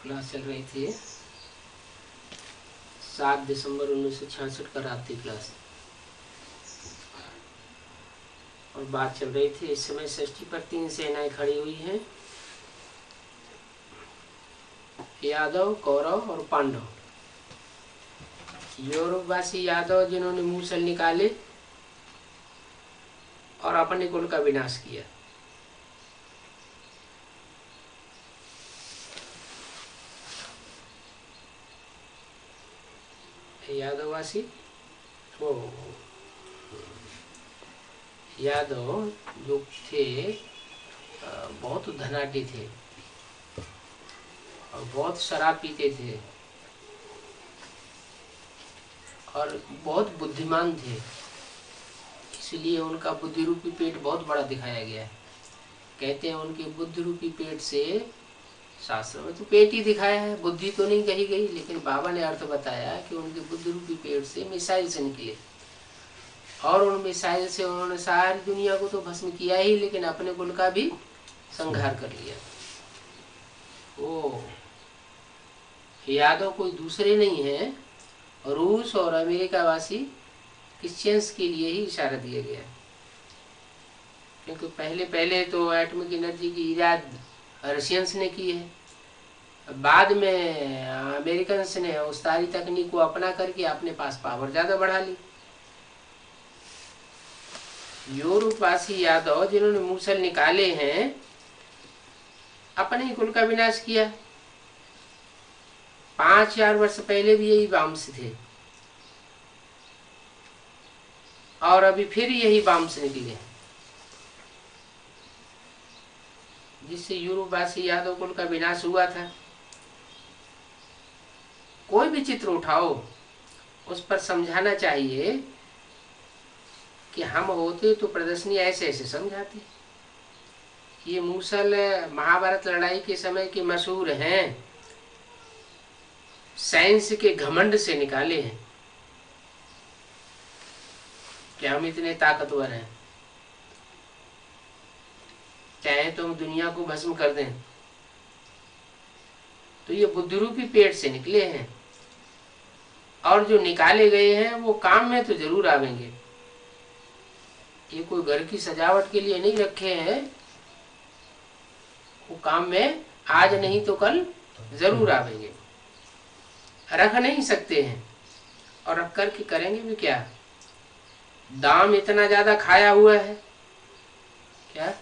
Class चल रही थी 7 दिसंबर 1966 का रात थी क्लास, और बात चल रही थी इस समय षष्ठी पर 3 सेनाएं खड़ी हुई हैं, यादव, कौरव और पांडव। यूरोपवासी यादव जिन्होंने मूसल निकाले और अपने कुल का विनाश किया। यादववासी वो यादव जो थे बहुत धनाढ्य थे और बहुत शराब पीते थे और बहुत बुद्धिमान थे, इसलिए उनका बुद्धि रूपी पेट बहुत बड़ा दिखाया गया है। कहते हैं उनके बुद्धि रूपी पेट से, शास्त्र में तो पेट ही दिखाया है, बुद्धि तो नहीं कही गई, लेकिन बाबा ने अर्थ बताया कि उनके बुद्धि रूपी पेट से मिसाइल से निकले और उन मिसाइल से उन्होंने सारी दुनिया को तो भस्म किया ही, लेकिन अपने कुल का भी संहार कर लिया। ओ यादव कोई दूसरे नहीं है, रूस और अमेरिका वासी क्रिश्चियंस के लिए ही इशारा दिया गया, क्योंकि पहले तो एटॉमिक एनर्जी की इजाद रशियंस ने की है, बाद में अमेरिकन्स ने उस सारी तकनीक को अपना करके अपने पास पावर ज्यादा बढ़ा ली। यूरोपवासी यादव जिन्होंने मूसल निकाले हैं, अपने ही कुल का विनाश किया। 5000 वर्ष पहले भी यही वामस थे और अभी फिर यही वामस निकले, जिससे यूरोपवासी यादव कुल का विनाश हुआ था। कोई भी चित्र उठाओ, उस पर समझाना चाहिए कि हम होते तो प्रदर्शनी ऐसे ऐसे समझाते। ये मूसल महाभारत लड़ाई के समय के मशहूर हैं, साइंस के घमंड से निकाले हैं कि हम इतने ताकतवर हैं, चाहे तो हम दुनिया को भस्म कर दें। तो ये बुद्धि रूपी पेट से निकले हैं और जो निकाले गए हैं वो काम में तो जरूर आवेंगे। ये कोई घर की सजावट के लिए नहीं रखे हैं, वो काम में आज नहीं तो कल जरूर आवेंगे। रख नहीं सकते हैं और रख करके करेंगे भी क्या? दाम इतना ज्यादा खाया हुआ है क्या?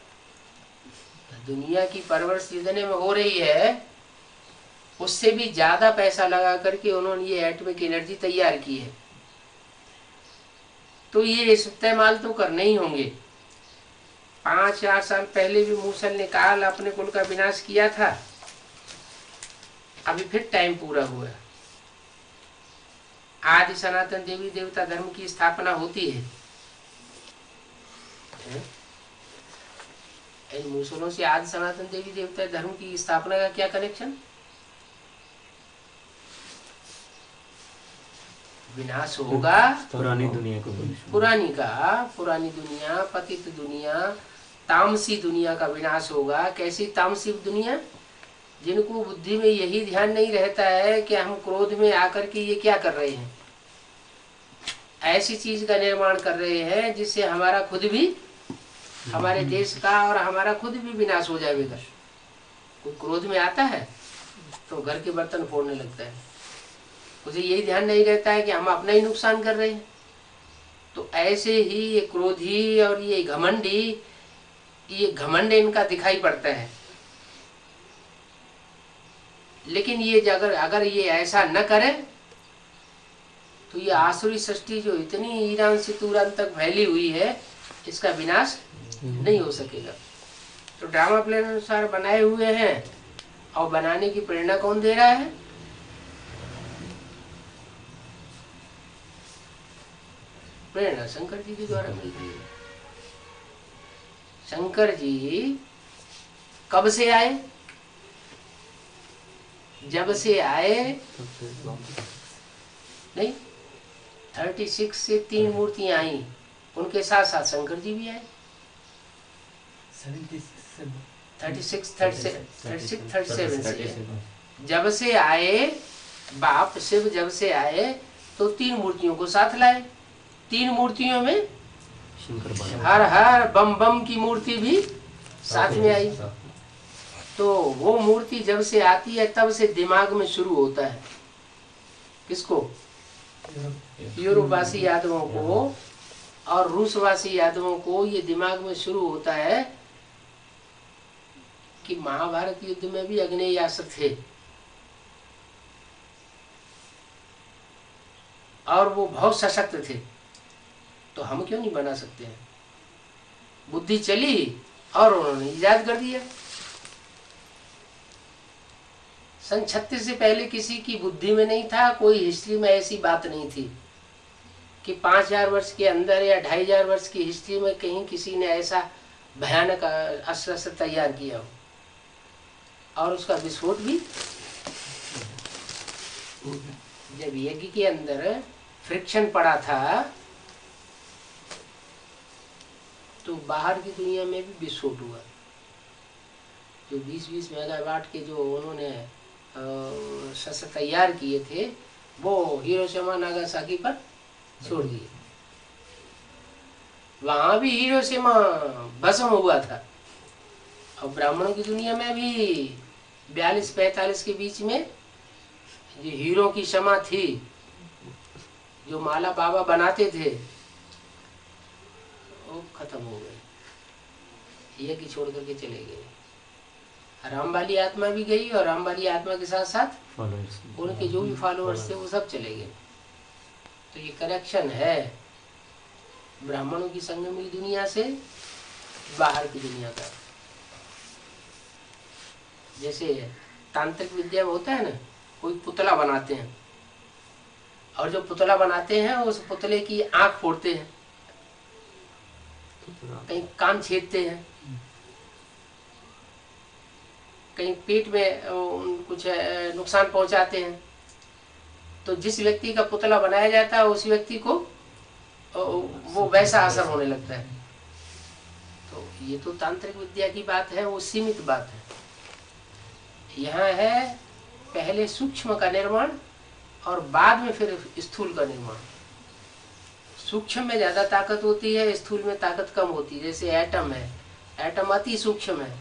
दुनिया की परवरिश जितने में हो रही है उससे भी ज्यादा पैसा लगा करके उन्होंने ये एटॉमिक एनर्जी तैयार की है, तो ये इस्तेमाल तो करने ही होंगे। 5000 साल पहले भी मूसल ने काल अपने कुल का विनाश किया था, अभी फिर टाइम पूरा हुआ। आदि सनातन देवी देवता धर्म की स्थापना होती है। इन मूसलों से आदि सनातन देवी देवता धर्म की स्थापना का क्या कनेक्शन? विनाश होगा पुरानी दुनिया को, पुरानी दुनिया, पतित दुनिया, तामसी दुनिया का विनाश होगा। कैसी तामसी दुनिया? जिनको बुद्धि में यही ध्यान नहीं रहता है कि हम क्रोध में आकर के ये क्या कर रहे हैं, ऐसी चीज का निर्माण कर रहे हैं जिससे हमारा खुद भी, हमारे देश का और हमारा खुद भी विनाश हो जाएगा। कोई क्रोध में आता है तो घर के बर्तन फोड़ने लगता है, उसे यही ध्यान नहीं रहता है कि हम अपना ही नुकसान कर रहे हैं। तो ऐसे ही ये क्रोधी और ये घमंडी, ये घमंड इनका दिखाई पड़ता है। लेकिन ये अगर ये ऐसा न करे तो ये आसुरी सृष्टि जो इतनी ईरान से तुरान तक फैली हुई है, इसका विनाश नहीं हो सकेगा। तो ड्रामा प्लान अनुसार बनाए हुए हैं, और बनाने की प्रेरणा कौन दे रहा है? प्रेरणा शंकर जी के द्वारा मिल रही है। शंकर जी कब से आए? जब से आए नहीं, 36 से 3 मूर्तियां आई, उनके साथ साथ शंकर जी भी आए। 36 37 से जब से आए बाप शिव, जब से आए तो 3 मूर्तियों को साथ लाए। 3 मूर्तियों में हर हर बम बम की मूर्ति भी साथ में आई। तो वो मूर्ति जब से आती है तब से दिमाग में शुरू होता है, किसको? यूरोपवासी यादवों को और रूसवासी यादवों को ये दिमाग में शुरू होता है कि महाभारत युद्ध में भी आग्नेयास्त्र थे और वो बहुत सशक्त थे, तो हम क्यों नहीं बना सकते हैं? बुद्धि चली और उन्होंने इजाद कर दिया। सन 36 से पहले किसी की बुद्धि में नहीं था, कोई हिस्ट्री में ऐसी बात नहीं थी कि 5000 वर्ष के अंदर या 2500 वर्ष की हिस्ट्री में कहीं किसी ने ऐसा भयानक अस्त्र तैयार किया हो और उसका विस्फोट भी। जब यज्ञ के अंदर फ्रिक्शन पड़ा था तो बाहर की दुनिया में भी विस्फोट हुआ। जो 20-20 मेगावाट के जो उन्होंने शस्त्र तैयार किए थे वो हिरोशिमा नागासाकी पर छोड़ दिए। वहां भी हिरोशिमा भस्म हुआ था और ब्राह्मणों की दुनिया में भी 42-45 के बीच में जो हीरो की क्षमा थी, जो माला बाबा बनाते थे, वो खत्म हो गए, ये कि छोड़ करके चले गए। राम वाली आत्मा भी गई और राम वाली आत्मा के साथ साथ उनके जो भी फॉलोअर्स थे वो सब चले गए। तो ये कनेक्शन है ब्राह्मणों की संगम की दुनिया से बाहर की दुनिया का। जैसे तांत्रिक विद्या में होता है ना, कोई पुतला बनाते हैं और जो पुतला बनाते हैं उस पुतले की आंख फोड़ते हैं, कहीं कान छेदते हैं, कहीं पेट में कुछ नुकसान पहुंचाते हैं। तो जिस व्यक्ति का पुतला बनाया जाता है उस व्यक्ति को वो वैसा असर होने लगता है। तो ये तो तांत्रिक विद्या की बात है, वो सीमित बात है। यहाँ है पहले सूक्ष्म का निर्माण और बाद में फिर स्थूल का निर्माण। सूक्ष्म में ज्यादा ताकत होती है, स्थूल में ताकत कम होती है। जैसे एटम है, एटम अति सूक्ष्म है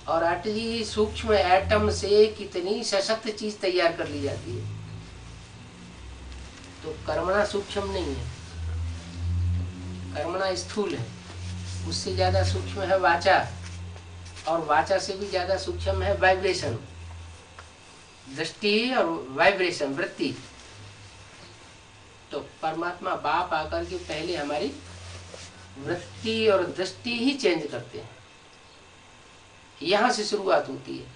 और अति सूक्ष्म एटम से कितनी सशक्त चीज तैयार कर ली जाती है। तो कर्मणा सूक्ष्म नहीं है, कर्मणा स्थूल है। उससे ज्यादा सूक्ष्म है वाचा और वाचा से भी ज्यादा सूक्ष्म है वाइब्रेशन, दृष्टि और वाइब्रेशन, वृत्ति। तो परमात्मा बाप आकर के पहले हमारी वृत्ति और दृष्टि ही चेंज करते हैं। यहाँ से शुरुआत होती है।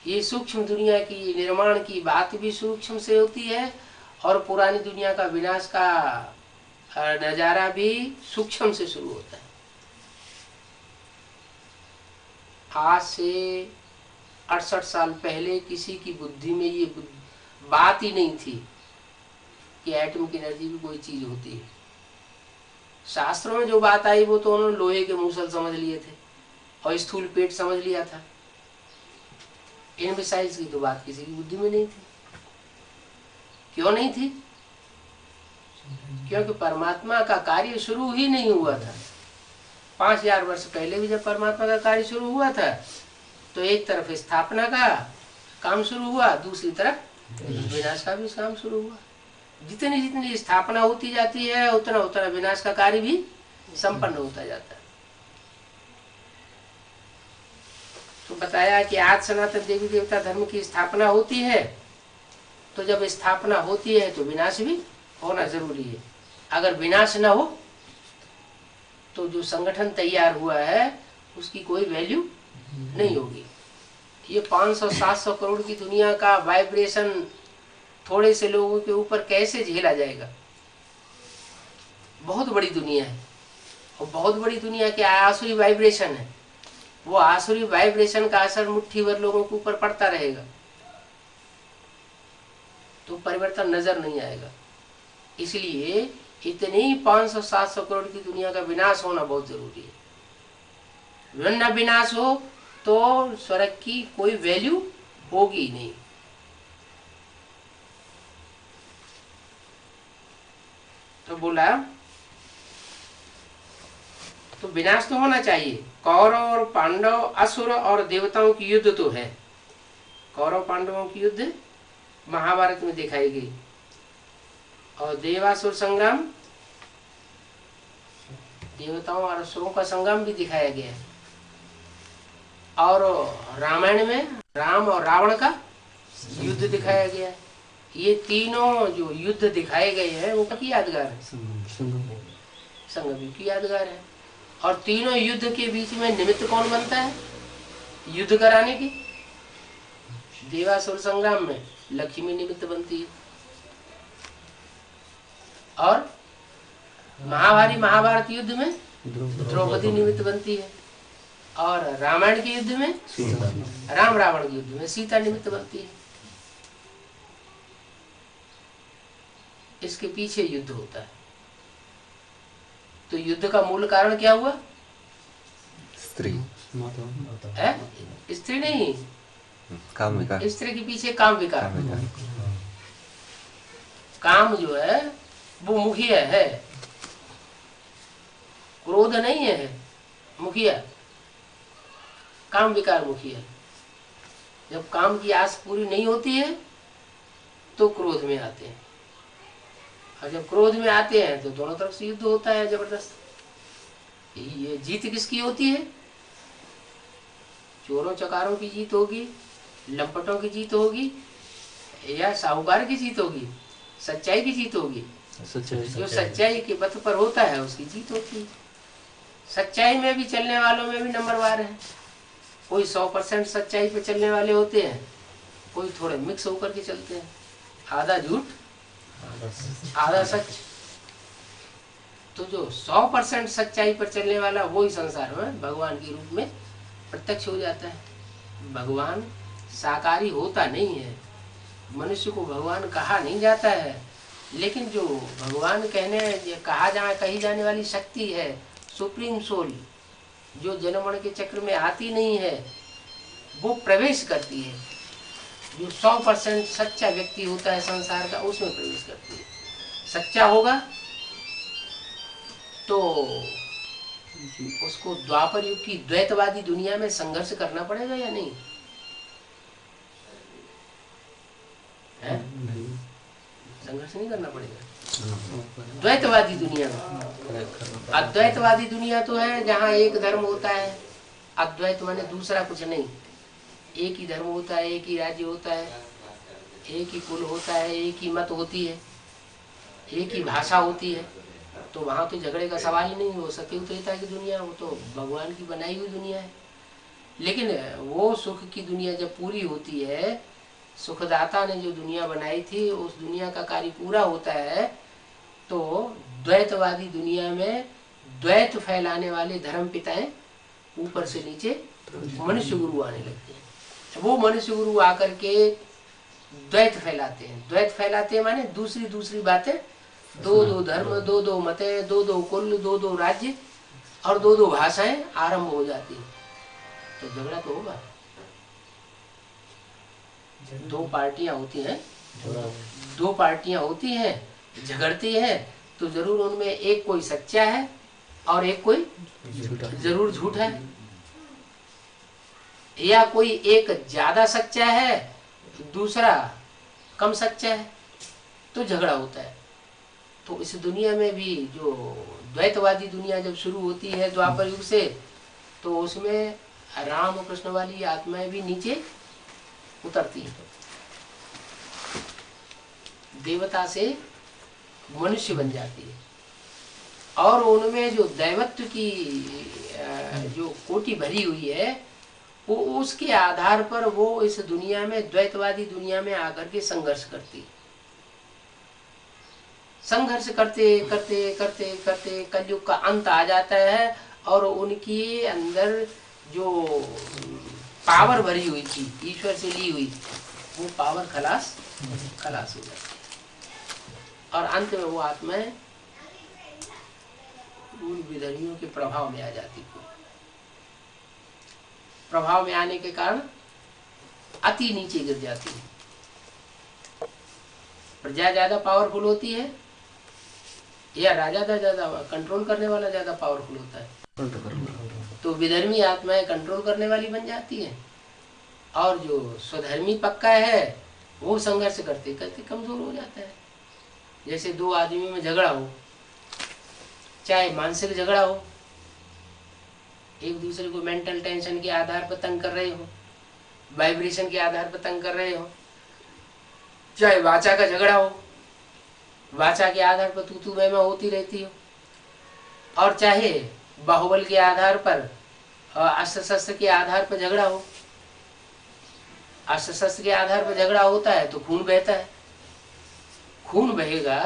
ये सूक्ष्म दुनिया की निर्माण की बात भी सूक्ष्म से होती है और पुरानी दुनिया का विनाश का नजारा भी सूक्ष्म से शुरू होता है। आज से 68 साल पहले किसी की बुद्धि में ये बात ही नहीं थी कि एटम की एनर्जी भी कोई चीज होती है। शास्त्रों में जो बात आई वो तो उन्होंने लोहे के मूसल समझ लिए थे और स्थूल पेट समझ लिया था। इन मिसाइल्स की तो बात किसी की बुद्धि में नहीं थी। क्यों नहीं थी? क्योंकि परमात्मा का कार्य शुरू ही नहीं हुआ था। 5000 वर्ष पहले भी जब परमात्मा का कार्य शुरू हुआ था तो एक तरफ स्थापना का काम शुरू हुआ, दूसरी तरफ विनाश का भी काम शुरू हुआ। जितनी जितनी स्थापना होती जाती है उतना उतना विनाश का कार्य भी संपन्न होता जाता है। तो बताया कि आज सनातन देवी देवता धर्म की स्थापना होती है, तो जब स्थापना होती है तो विनाश भी होना जरूरी है। अगर विनाश ना हो तो जो संगठन तैयार हुआ है उसकी कोई वैल्यू नहीं होगी। ये 500-700 करोड़ की दुनिया का वाइब्रेशन थोड़े से लोगों के ऊपर कैसे झेला जाएगा? बहुत बड़ी दुनिया है और बहुत बड़ी दुनिया के आसुरी वाइब्रेशन है। वो आसुरी वाइब्रेशन का असर मुट्ठी भर लोगों के ऊपर पड़ता रहेगा तो परिवर्तन नजर नहीं आएगा। इसलिए इतनी 500-700 करोड़ की दुनिया का विनाश होना बहुत जरूरी है। न विनाश हो तो स्वर्ग की कोई वैल्यू होगी नहीं। तो बोला तो विनाश तो होना चाहिए। कौरव और पांडव, असुर और देवताओं की युद्ध तो है। कौरव पांडवों की युद्ध महाभारत में दिखाई गई, और देवासुर संग्राम, देवताओं और असुरों का संग्राम भी दिखाया गया है। और रामायण में राम और रावण का युद्ध दिखाया गया है। ये तीनों जो युद्ध दिखाए गए हैं वो की यादगार है, संगम युग की यादगार है। और तीनों युद्ध के बीच में निमित्त कौन बनता है युद्ध कराने की? देवासुर संग्राम में लक्ष्मी निमित्त बनती है, और महाभारत युद्ध में द्रौपदी निमित्त बनती है, और रामायण के युद्ध में राम रावण के युद्ध में सीता निमित्त बनती है। इसके पीछे युद्ध होता है। तो युद्ध का मूल कारण क्या हुआ? स्त्री, स्त्री नहीं, काम विकार। स्त्री के पीछे काम विकार। काम जो है वो मुखिया है, क्रोध नहीं है मुखिया, काम विकार मुखिया। जब काम की आस पूरी नहीं होती है तो क्रोध में आते हैं, और जब क्रोध में आते हैं तो दोनों तरफ से युद्ध होता है जबरदस्त। ये जीत किसकी होती है? चोरों चकारों की जीत होगी, लंपटों की जीत होगी, या साहूकार की जीत होगी? सच्चाई की जीत होगी। जो सच्चाई के पथ पर होता है उसकी जीत होती है। सच्चाई में भी चलने वालों में भी नंबरवार है। कोई 100% सच्चाई पे चलने वाले होते हैं, कोई थोड़े मिक्स होकर के चलते हैं, आधा झूठ आधा सच। तो जो 100% सच्चाई पर चलने वाला वो ही संसार में भगवान के रूप में प्रत्यक्ष हो जाता है। भगवान साकारी होता नहीं है, मनुष्य को भगवान कहा नहीं जाता है, लेकिन जो भगवान कही जाने वाली शक्ति है, सुप्रीम सोल, जो जन्म मरण के चक्र में आती नहीं है, वो प्रवेश करती है। जो 100% सच्चा व्यक्ति होता है संसार का, उसमें प्रवेश करती है। सच्चा होगा तो उसको द्वापर युग की द्वैतवादी दुनिया में संघर्ष करना पड़ेगा या नहीं? है? संघर्ष नहीं करना पड़ेगा द्वैतवादी दुनिया में। अद्वैतवादी दुनिया तो है जहाँ एक धर्म होता है, अद्वैत माने दूसरा कुछ नहीं, एक ही धर्म होता है, एक ही राज्य होता है, एक ही कुल होता है, एक ही मत होती है, एक ही भाषा होती है। तो वहाँ तो झगड़े का सवाल ही नहीं। वो सत्ययुगता की दुनिया, वो तो भगवान की बनाई हुई दुनिया है। लेकिन वो सुख की दुनिया जब पूरी होती है, सुखदाता ने जो दुनिया बनाई थी उस दुनिया का कार्य पूरा होता है, तो द्वैतवादी दुनिया में द्वैत फैलाने वाले धर्म पिताएं ऊपर से नीचे मनुष्य गुरु आने लगते हैं। वो मनुष्य गुरु आकर के द्वैत फैलाते हैं। द्वैत फैलाते हैं माने दूसरी दूसरी बातें, दो दो धर्म, दो दो मतें, दो दो कुल, दो दो राज्य और दो दो भाषाएं आरंभ हो जाती हैं। तो झगड़ा तो होगा। दो पार्टियां होती हैं, झगड़ती हैं, तो जरूर उनमें एक कोई सच्चा है और एक कोई जरूर झूठ है, या कोई एक ज्यादा सच्चा है दूसरा कम सच्चा है, तो झगड़ा होता है। तो इस दुनिया में भी जो द्वैतवादी दुनिया जब शुरू होती है द्वापर युग से, तो उसमें राम और कृष्ण वाली आत्माएं भी नीचे उतरती है, देवता से मनुष्य बन जाती है, और उनमें जो दैवत्व की जो कोटि भरी हुई है, वो उसके आधार पर वो इस दुनिया में द्वैतवादी दुनिया में आकर के संघर्ष करती है। संघर्ष करते करते करते करते कलयुग का अंत आ जाता है, और उनके अंदर जो पावर भरी हुई थी ईश्वर से ली हुई, वो पावर खलास हो जाती है, और अंत में वो आत्माएं उन विधर्मियों के प्रभाव में आ जाती है। प्रभाव में आने के कारण अति नीचे गिर जाती है। प्रजा ज्यादा पावरफुल होती है या राजा ज्यादा कंट्रोल करने वाला ज्यादा पावरफुल होता है? तो विधर्मी आत्माएं कंट्रोल करने वाली बन जाती है, और जो स्वधर्मी पक्का है वो संघर्ष करते करते कमजोर हो जाता है। जैसे दो आदमी में झगड़ा हो, चाहे मानसिक झगड़ा हो, एक दूसरे को मेंटल टेंशन के आधार पर तंग कर रहे हो, वाइब्रेशन के आधार पर तंग कर रहे हो, चाहे वाचा का झगड़ा हो, वाचा के आधार पर तू तू मैं होती रहती हो, और चाहे बाहुबल के आधार पर, अस्त्र शस्त्र के आधार पर झगड़ा हो। अस्त्र शस्त्र के आधार पर झगड़ा होता है तो खून बहता है, खून बहेगा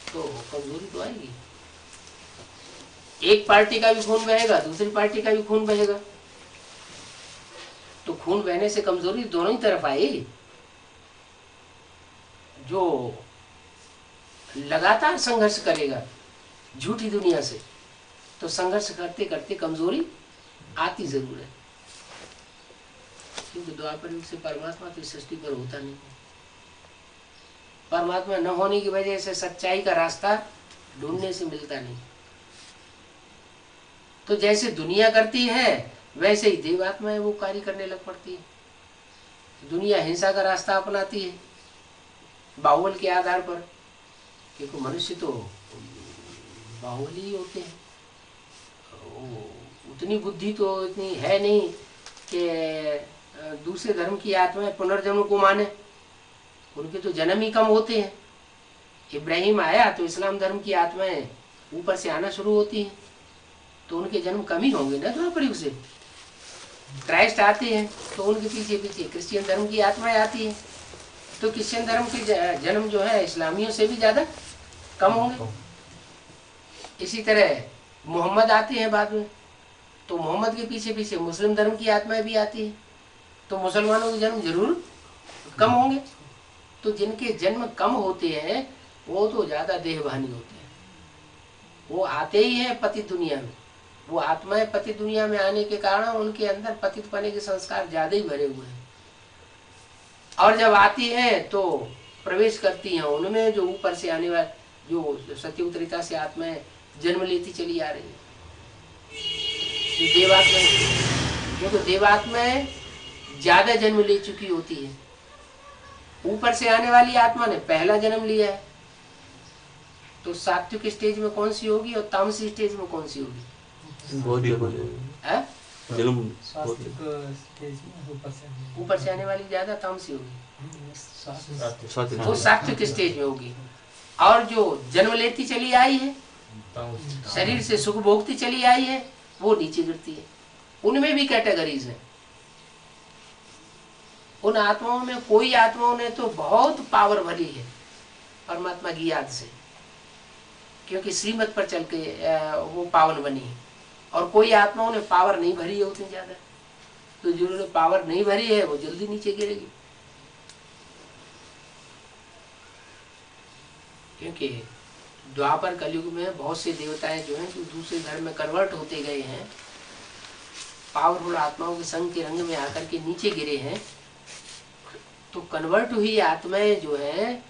तो कमजोरी तो आएगी। एक पार्टी का भी खून बहेगा, दूसरी पार्टी का भी खून बहेगा, तो खून बहने से कमजोरी दोनों ही तरफ आई। जो लगातार संघर्ष करेगा झूठी दुनिया से, तो संघर्ष करते करते कमजोरी आती जरूर है, क्योंकि द्वापर युग से परमात्मा तो सृष्टि पर होता नहीं। परमात्मा न होने की वजह से सच्चाई का रास्ता ढूंढने से मिलता नहीं। तो जैसे दुनिया करती है वैसे ही देवात्माएं वो कार्य करने लग पड़ती है। दुनिया हिंसा का रास्ता अपनाती है बाहुबल के आधार पर, क्योंकि मनुष्य तो बाहुबली ही होते हैं। उतनी बुद्धि तो इतनी है नहीं कि दूसरे धर्म की आत्माएं पुनर्जन्म को माने, उनके तो जन्म ही कम होते हैं। इब्राहिम आया तो इस्लाम धर्म की आत्माएं ऊपर से आना शुरू होती हैं, तो उनके जन्म कम ही होंगे ना द्वापर युग से। क्राइस्ट आते हैं तो उनके पीछे पीछे क्रिश्चियन धर्म की आत्माएं आती हैं, तो क्रिश्चियन धर्म के जन्म जो है इस्लामियों से भी ज्यादा कम होंगे। इसी तरह मोहम्मद आते हैं बाद में, तो मोहम्मद के पीछे पीछे मुस्लिम धर्म की आत्माएं भी आती हैं, तो मुसलमानों के जन्म जरूर कम होंगे। तो जिनके जन्म कम होते हैं वो तो ज्यादा देहभानी होते हैं, वो आते ही हैं पतित दुनिया में। वो आत्माएं पतित दुनिया में आने के कारण उनके अंदर पतित पने के संस्कार ज्यादा ही भरे हुए हैं, और जब आती हैं तो प्रवेश करती हैं उनमें जो ऊपर से आने वाले जो सत्य उत्तरिता से आत्माएं जन्म लेती चली आ रही है। देवात्माएं, क्योंकि देवात्माएं ज्यादा जन्म ले चुकी होती है। ऊपर से आने वाली आत्मा ने पहला जन्म लिया है, तो सात्विक स्टेज में कौन सी होगी और तामसी स्टेज में कौन सी होगी? ऊपर से आने वाली ज्यादा तामसी होगी, तो सात्विक स्टेज में होगी। और जो जन्म लेती चली आई है, शरीर से सुख भोगती चली आई है, वो नीचे गिरती है। उनमें भी कैटेगरीज हैं। उन आत्माओं में कोई आत्माओं ने तो बहुत पावर भरी है परमात्मा की याद से, क्योंकि श्रीमत पर चल के वो पावन बनी है, और कोई आत्माओं ने पावर नहीं भरी है उतनी ज्यादा। तो जिन्होंने पावर नहीं भरी है वो जल्दी नीचे गिरेगी, क्योंकि द्वापर कलयुग में बहुत से देवताएं जो हैं जो दूसरे धर्म में कन्वर्ट होते गए हैं, पावरफुल आत्माओं के संग के रंग में आकर के नीचे गिरे हैं। तो कन्वर्ट हुई आत्माएं जो है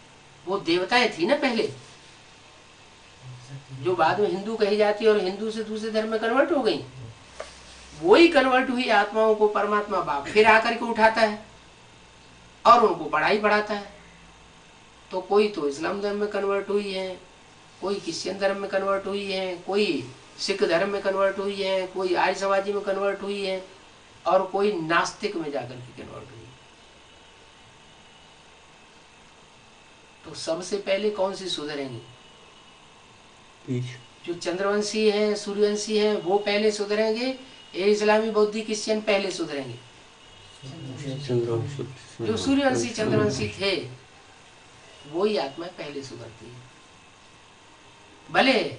वो देवताएं थी ना पहले, जो बाद में हिंदू कही जाती है और हिंदू से दूसरे धर्म में कन्वर्ट हो गई। वही कन्वर्ट हुई आत्माओं को परमात्मा बाप फिर आकर के उठाता है और उनको पढ़ाई पढ़ाता है। तो कोई तो इस्लाम धर्म में कन्वर्ट हुई है, कोई क्रिश्चियन धर्म में कन्वर्ट हुई है, कोई सिख धर्म में कन्वर्ट हुई है, कोई आर्य समाजी में कन्वर्ट हुई है, और कोई नास्तिक में जाकर के कन्वर्ट हुई है। तो सबसे पहले कौन सी सुधरेंगी? जो चंद्रवंशी है, सूर्यवंशी है, वो पहले सुधरेंगे, ये इस्लामी बौद्धिक क्रिश्चियन पहले सुधरेंगे? जो सूर्यवंशी चंद्रवंशी थे वही आत्मा पहले सुधरती है। भले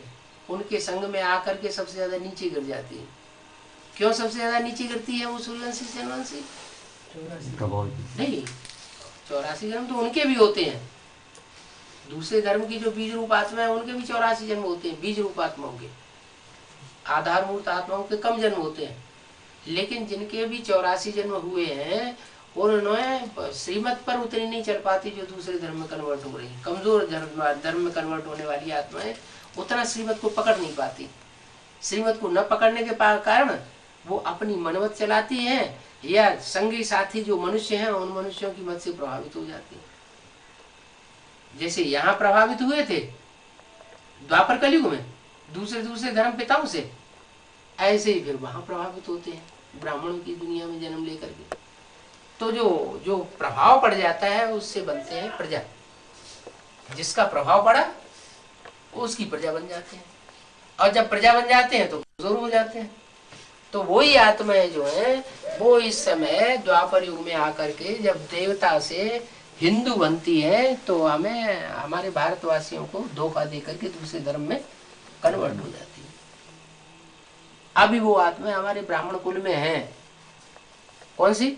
उनके संग में आकर के सबसे ज्यादा नीचे गिर जाती है। क्यों सबसे ज्यादा नीचे गिरती है वो सूर्यवंशी चंद्रवंशी? नहीं, 84 जन्म तो उनके भी होते हैं। दूसरे धर्म की जो बीज रूप आत्मा है उनके भी 84 जन्म होते हैं। बीज रूप आत्माओं के, आधार मूर्त आत्माओं के कम जन्म होते हैं, लेकिन जिनके भी 84 जन्म हुए हैं उन्होंने श्रीमत पर उतनी नहीं चल पाती जो दूसरे धर्म में कन्वर्ट हो रही। कमजोर धर्म में कन्वर्ट होने वाली आत्माएं उतना श्रीमत को पकड़ नहीं पाती। श्रीमत को न पकड़ने के कारण वो अपनी मनवत चलाती हैं या संगी साथी जो मनुष्य हैं उन मनुष्यों की मत से प्रभावित हो जाती है। जैसे यहाँ प्रभावित हुए थे द्वापर कलयुग में दूसरे धर्म पिताओं से, ऐसे ही फिर वहां प्रभावित होते हैं ब्राह्मणों की दुनिया में जन्म लेकर के। तो जो प्रभाव पड़ जाता है उससे बनते हैं प्रजा। जिसका प्रभाव पड़ा उसकी प्रजा बन जाते हैं, और जब प्रजा बन जाते हैं तो कमजोर हो जाते हैं। तो वही आत्माएं जो है वो इस समय द्वापर युग में आकर के जब देवता से हिंदू बनती है तो हमें हमारे भारतवासियों को धोखा दे करके दूसरे धर्म में कन्वर्ट हो जाती है। अभी वो आत्माएं हमारे ब्राह्मण कुल में है। कौन सी?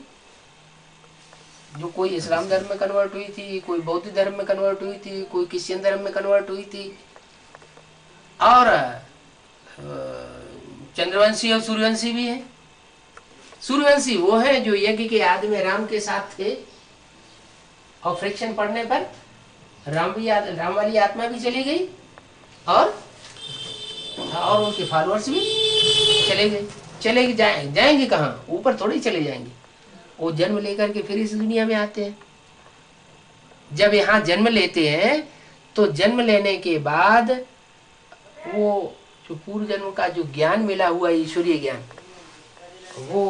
जो कोई इस्लाम धर्म में कन्वर्ट हुई थी, कोई बौद्ध धर्म में कन्वर्ट हुई थी, कोई क्रिश्चियन धर्म में कन्वर्ट हुई थी, और चंद्रवंशी और सूर्यवंशी भी है। सूर्यवंशी वो है जो यज्ञ के आदि में राम के साथ थे और फ्रिक्शन पड़ने पर राम वाली आत्मा भी चली गई और उनके फॉलोअर्स भी चले गए। जाएंगे कहाँ? ऊपर थोड़ी चले जाएंगे। वो जन्म लेकर के फिर इस दुनिया में आते हैं। जब यहाँ जन्म लेते हैं तो जन्म लेने के बाद वो जो पूर्व जन्म का जो ज्ञान मिला हुआ ईश्वरीय ज्ञान वो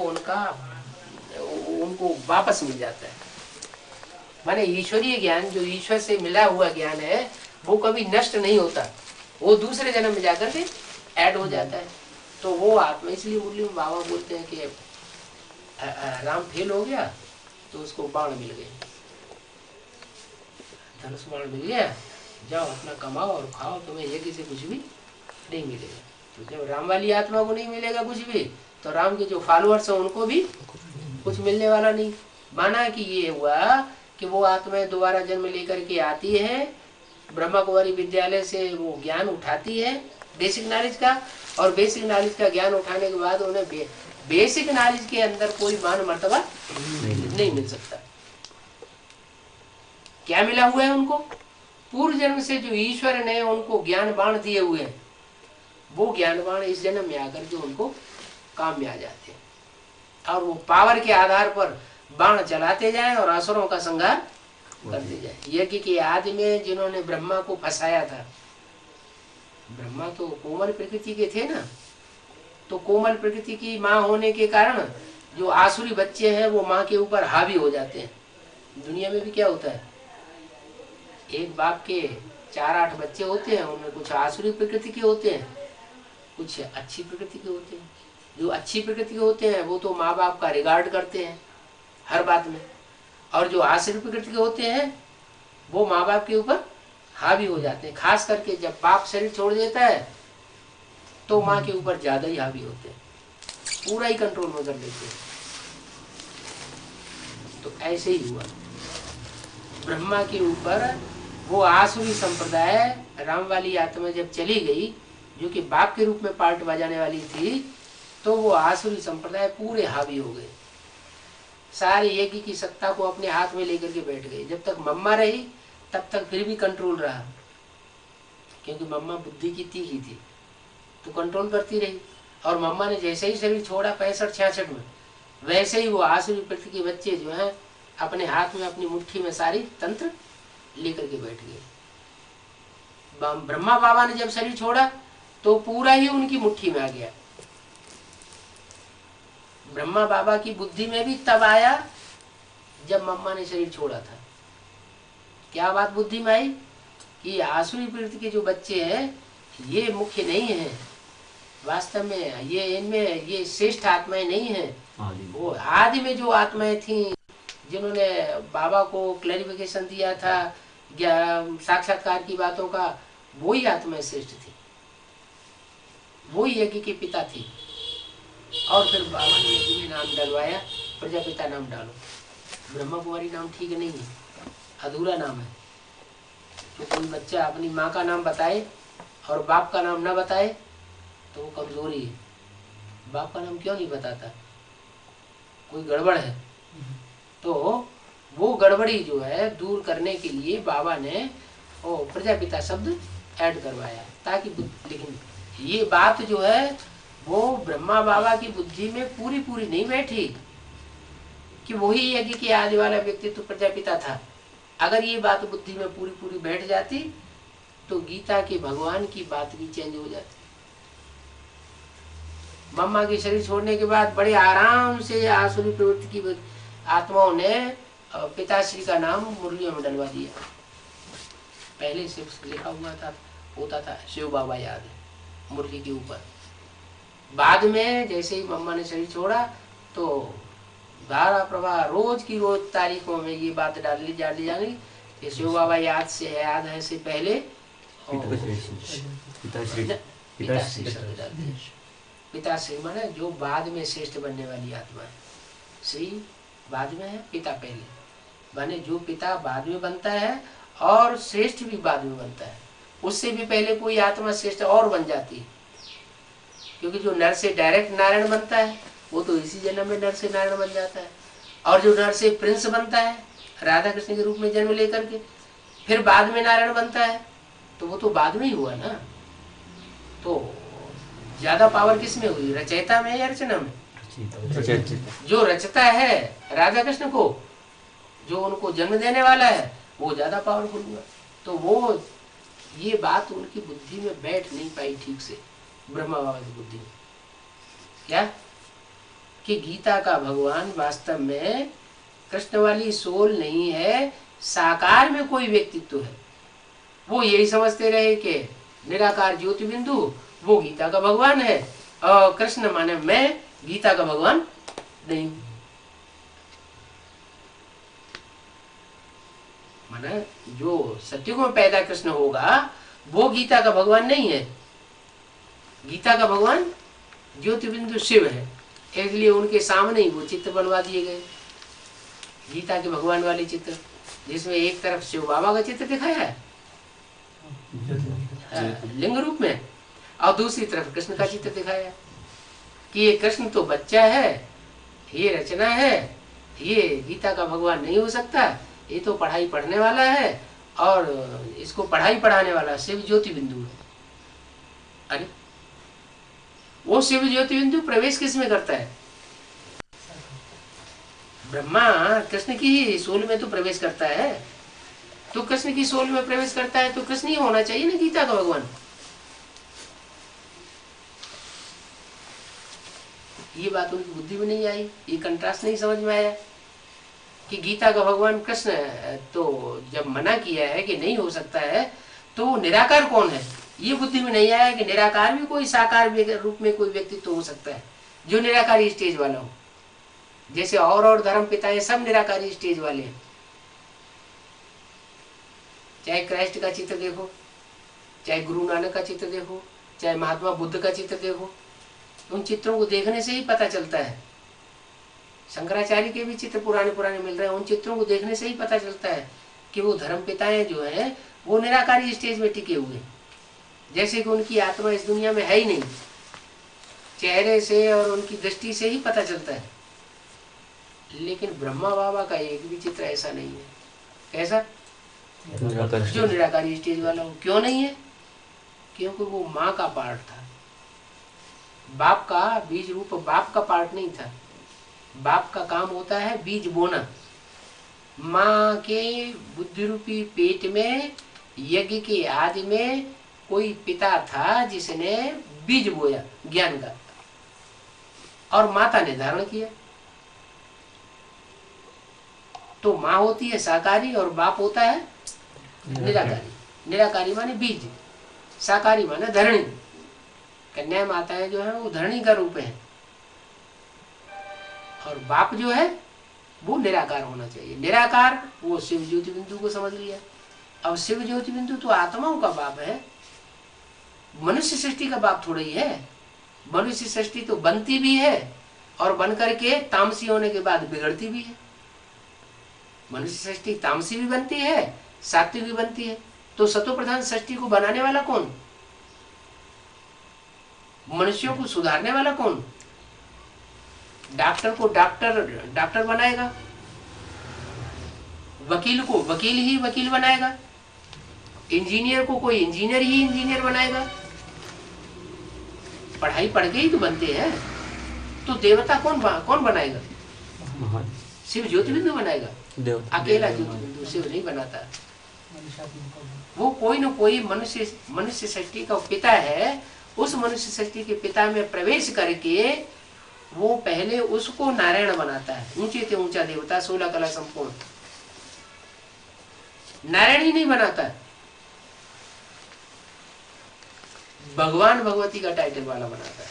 उनको वापस मिल जाता है। माने ईश्वरीय ज्ञान जो ईश्वर से मिला हुआ ज्ञान है वो कभी नष्ट नहीं होता, वो दूसरे जन्म में जाकर के ऐड हो जाता है। तो वो आत्मा, इसलिए मुरली में बाबा बोलते हैं कि राम फेल हो गया तो उसको बाण मिल गए, धनुष बाण मिल गया, जाओ अपना कमाओ और खाओ, तुम्हें यज्ञ से कुछ भी नहीं मिलेगा। तो जब राम वाली आत्मा को नहीं मिलेगा कुछ भी तो राम के जो फॉलोअर्स हैं उनको भी कुछ मिलने वाला नहीं। माना कि ये हुआ कि वो आत्माएं दोबारा जन्म लेकर के आती है, ब्रह्मा कुमारी विद्यालय से वो ज्ञान उठाती है बेसिक नॉलेज का, और बेसिक नॉलेज का ज्ञान उठाने के बाद उन्हें बेसिक नॉलेज के अंदर कोई मान मर्तबा नहीं मिल सकता। क्या मिला हुआ है उनको? पूर्व जन्म से जो ईश्वर ने उनको ज्ञान बाण दिए हुए हैं वो ज्ञान बाण इस जन्म में आकर के उनको काम में आ जाते हैं, और वो पावर के आधार पर बाण चलाते जाएं और असुरों का संहार करते जाएं। यज्ञ के आदि में जिन्होंने ब्रह्मा को फंसाया था, ब्रह्मा तो कोमल प्रकृति के थे ना, तो कोमल प्रकृति की माँ होने के कारण जो आसुरी बच्चे हैं वो माँ के ऊपर हावी हो जाते हैं। दुनिया में भी क्या होता है, एक बाप के 4-8 बच्चे होते हैं, उनमें कुछ आसुरी प्रकृति के होते हैं, कुछ अच्छी प्रकृति के होते हैं। जो अच्छी प्रकृति के होते हैं वो तो माँ बाप का रिगार्ड करते हैं हर बात में, और जो आसुरी प्रकृति के होते हैं वो माँ बाप के ऊपर हावी हो जाते हैं। खास करके जब बाप शरीर छोड़ देता है तो माँ के ऊपर ज्यादा ही हावी होते हैं, पूरा ही कंट्रोल में कर लेते हैं। तो ऐसे ही हुआ ब्रह्मा के ऊपर। वो आसुरी संप्रदाय राम वाली आत्मा जब चली गई जो कि बाप के रूप में पार्ट बजाने वाली थी, तो वो आसुरी संप्रदाय पूरे हावी हो गए, सारे यज्ञ की सत्ता को अपने हाथ में लेकर के बैठ गए। जब तक मम्मा रही तब तक फिर भी कंट्रोल रहा, क्योंकि मम्मा बुद्धि की तीखी थी तो कंट्रोल करती रही। और मम्मा ने जैसे ही शरीर छोड़ा 65-66 में, वैसे ही वो आसुरी प्रकृति के बच्चे जो हैं अपने हाथ में अपनी मुट्ठी में सारी तंत्र लेकर के बैठ गए। ब्रह्मा बाबा ने जब शरीर छोड़ा तो पूरा ही उनकी मुट्ठी में आ गया। ब्रह्मा बाबा की बुद्धि में भी तब आया जब मम्मा ने शरीर छोड़ा था। क्या बात बुद्धि में आई कि आसुरी प्रकृति के जो बच्चे हैं ये मुख्य नहीं है, वास्तव में ये इनमें ये श्रेष्ठ आत्माएं नहीं है। वो आदि में जो आत्माएं थी जिन्होंने बाबा को क्लैरिफिकेशन दिया था साक्षात्कार की बातों का, वही आत्माएं श्रेष्ठ थी, वही यज्ञ के पिता थी। और फिर बाबा ने यज्ञ में नाम डलवाया, प्रजापिता नाम डालो। ब्रह्मा कुमारी नाम ठीक नहीं है, अधूरा नाम है। तो कोई बच्चा अपनी माँ का नाम बताए और बाप का नाम ना बताए तो वो कमजोरी है। बाप का नाम क्यों नहीं बताता? कोई गड़बड़ है। तो वो गड़बड़ी जो है दूर करने के लिए बाबा ने वो प्रजापिता शब्द ऐड करवाया, ताकि लेकिन ये बात जो है वो ब्रह्मा बाबा की बुद्धि में पूरी पूरी नहीं बैठी कि वही यज्ञ के आदि वाला व्यक्ति तो प्रजापिता था। अगर ये बात बुद्धि में पूरी पूरी बैठ जाती तो गीता के भगवान की बात भी चेंज हो जाती। ब्रह्मा के शरीर छोड़ने के बाद बड़े आराम से आसुरी प्रवृत्ति की आत्माओं ने पिताश्री का नाम मुरलियों में डलवा दिया। पहले से लिखा हुआ था, होता था शिव बाबा याद है मुरली के ऊपर। बाद में जैसे ही मम्मा ने शरीर छोड़ा तो धारा प्रवाह रोज की रोज तारीखों में ये बात डाली जाएगी कि शिव बाबा याद से है, याद है से पहले पिताश्री माने जो बाद में श्रेष्ठ बनने वाली आत्मा है। श्री बाद में है, पिता पहले, माने जो पिता बाद में बनता है और श्रेष्ठ भी बाद में बनता है। उससे भी पहले कोई आत्मा श्रेष्ठ और बन जाती है, क्योंकि जो नर से डायरेक्ट नारायण बनता है वो तो इसी जन्म में नर से नारायण बन जाता है, और जो नर से प्रिंस बनता है राधा कृष्ण के रूप में जन्म लेकर के फिर बाद में नारायण बनता है, तो वो तो बाद में ही हुआ ना। तो ज्यादा पावर किस में हुई, रचयिता में या रचना में? जो रचता है राधा कृष्ण को, जो उनको जन्म देने वाला है, वो ज्यादा पावरफुल हुआ। तो वो ये बात उनकी बुद्धि में बैठ नहीं पाई ठीक से, ब्रह्मा बाबा की बुद्धि में, क्या कि गीता का भगवान वास्तव में कृष्ण वाली सोल नहीं है, साकार में कोई व्यक्तित्व है। वो यही समझते रहे कि निराकार ज्योति बिंदु वो गीता का भगवान है, और कृष्ण माने मैं गीता का भगवान नहीं। माने जो सत्युग में पैदा कृष्ण होगा वो गीता का भगवान नहीं है। गीता का भगवान ज्योति बिंदु शिव है, इसलिए उनके सामने ही वो चित्र बनवा दिए गए, गीता के भगवान वाले चित्र, जिसमें एक तरफ शिव बाबा का चित्र दिखाया है लिंग रूप में, और दूसरी तरफ कृष्ण का चित्र दिखाया है कि ये कृष्ण तो बच्चा है, ये रचना है, ये गीता का भगवान नहीं हो सकता, ये तो पढ़ाई पढ़ने वाला है और इसको पढ़ाई पढ़ाने वाला शिव ज्योति बिंदु है। अरे वो शिव ज्योति बिंदु प्रवेश किस में करता है? ब्रह्मा कृष्ण की ही सोल में तो प्रवेश करता है, तो कृष्ण की सोल में प्रवेश करता है तो कृष्ण ही होना चाहिए ना गीता का भगवान। ये बात उनकी बुद्धि में नहीं आई, ये कंट्रास्ट नहीं समझ में आया कि गीता का भगवान कृष्ण, तो जब मना किया है कि नहीं हो सकता है तो निराकार कौन है, ये बुद्धि में नहीं आया कि निराकार भी कोई साकार रूप में कोई व्यक्तित्व हो सकता है जो निराकारी स्टेज वाला हो। जैसे और धर्म पिताएं सब निराकारी स्टेज वाले हैं, चाहे क्राइस्ट का चित्र देखो, चाहे गुरु नानक का चित्र देखो, चाहे महात्मा बुद्ध का चित्र देखो, उन चित्रों को देखने से ही पता चलता है। शंकराचार्य के भी चित्र पुराने पुराने मिल रहे हैं, उन चित्रों को देखने से ही पता चलता है कि वो धर्म पिताएं जो हैं वो निराकारी स्टेज में टिके हुए, जैसे कि उनकी आत्मा इस दुनिया में है ही नहीं, चेहरे से और उनकी दृष्टि से ही पता चलता है। लेकिन ब्रह्मा बाबा का एक भी चित्र ऐसा नहीं है। कैसा? जो निराकारी स्टेज वाला हो। क्यों नहीं है? क्योंकि वो माँ का पार्ट था, बाप का बीज रूप बाप का पार्ट नहीं था। बाप का काम होता है बीज बोना। माँ के बुद्धि रूपी पेट में यज्ञ के आदि में कोई पिता था जिसने बीज बोया ज्ञान का, और माता ने धारण किया। तो माँ होती है साकारी और बाप होता है निराकारी। निराकारी माने बीज, साकारी माने धरणी। कन्या माताएं जो है वो धरणी का रूप है, और बाप जो है वो निराकार होना चाहिए। निराकार वो शिव ज्योति बिंदु को समझ लिया। अब शिव ज्योति बिंदु तो आत्माओं का बाप है, मनुष्य सृष्टि का बाप थोड़ा ही है। मनुष्य सृष्टि तो बनती भी है और बन करके तामसी होने के बाद बिगड़ती भी है। मनुष्य सृष्टि तामसी भी बनती है, सात्विक भी बनती है। तो सतो प्रधान सृष्टि को बनाने वाला कौन? मनुष्यों को सुधारने वाला कौन? डॉक्टर को डॉक्टर बनाएगा, वकील को वकील ही वकील बनाएगा, इंजीनियर को कोई इंजीनियर ही इंजीनियर बनाएगा। पढ़ाई पढ़ के ही तो बनते हैं। तो देवता कौन बनाएगा? शिव ज्योतिबिंदु बनाएगा, अकेला ज्योतिबिंदु शिव नहीं बनाता। वो कोई न कोई मनुष्य सृष्टि का पिता है। उस मनुष्य सृष्टि के पिता में प्रवेश करके वो पहले उसको नारायण बनाता है। ऊंचे से ऊंचा देवता, 16 कला संपूर्ण। नारायण ही नहीं बनाता, भगवान भगवती का टाइटल वाला बनाता है।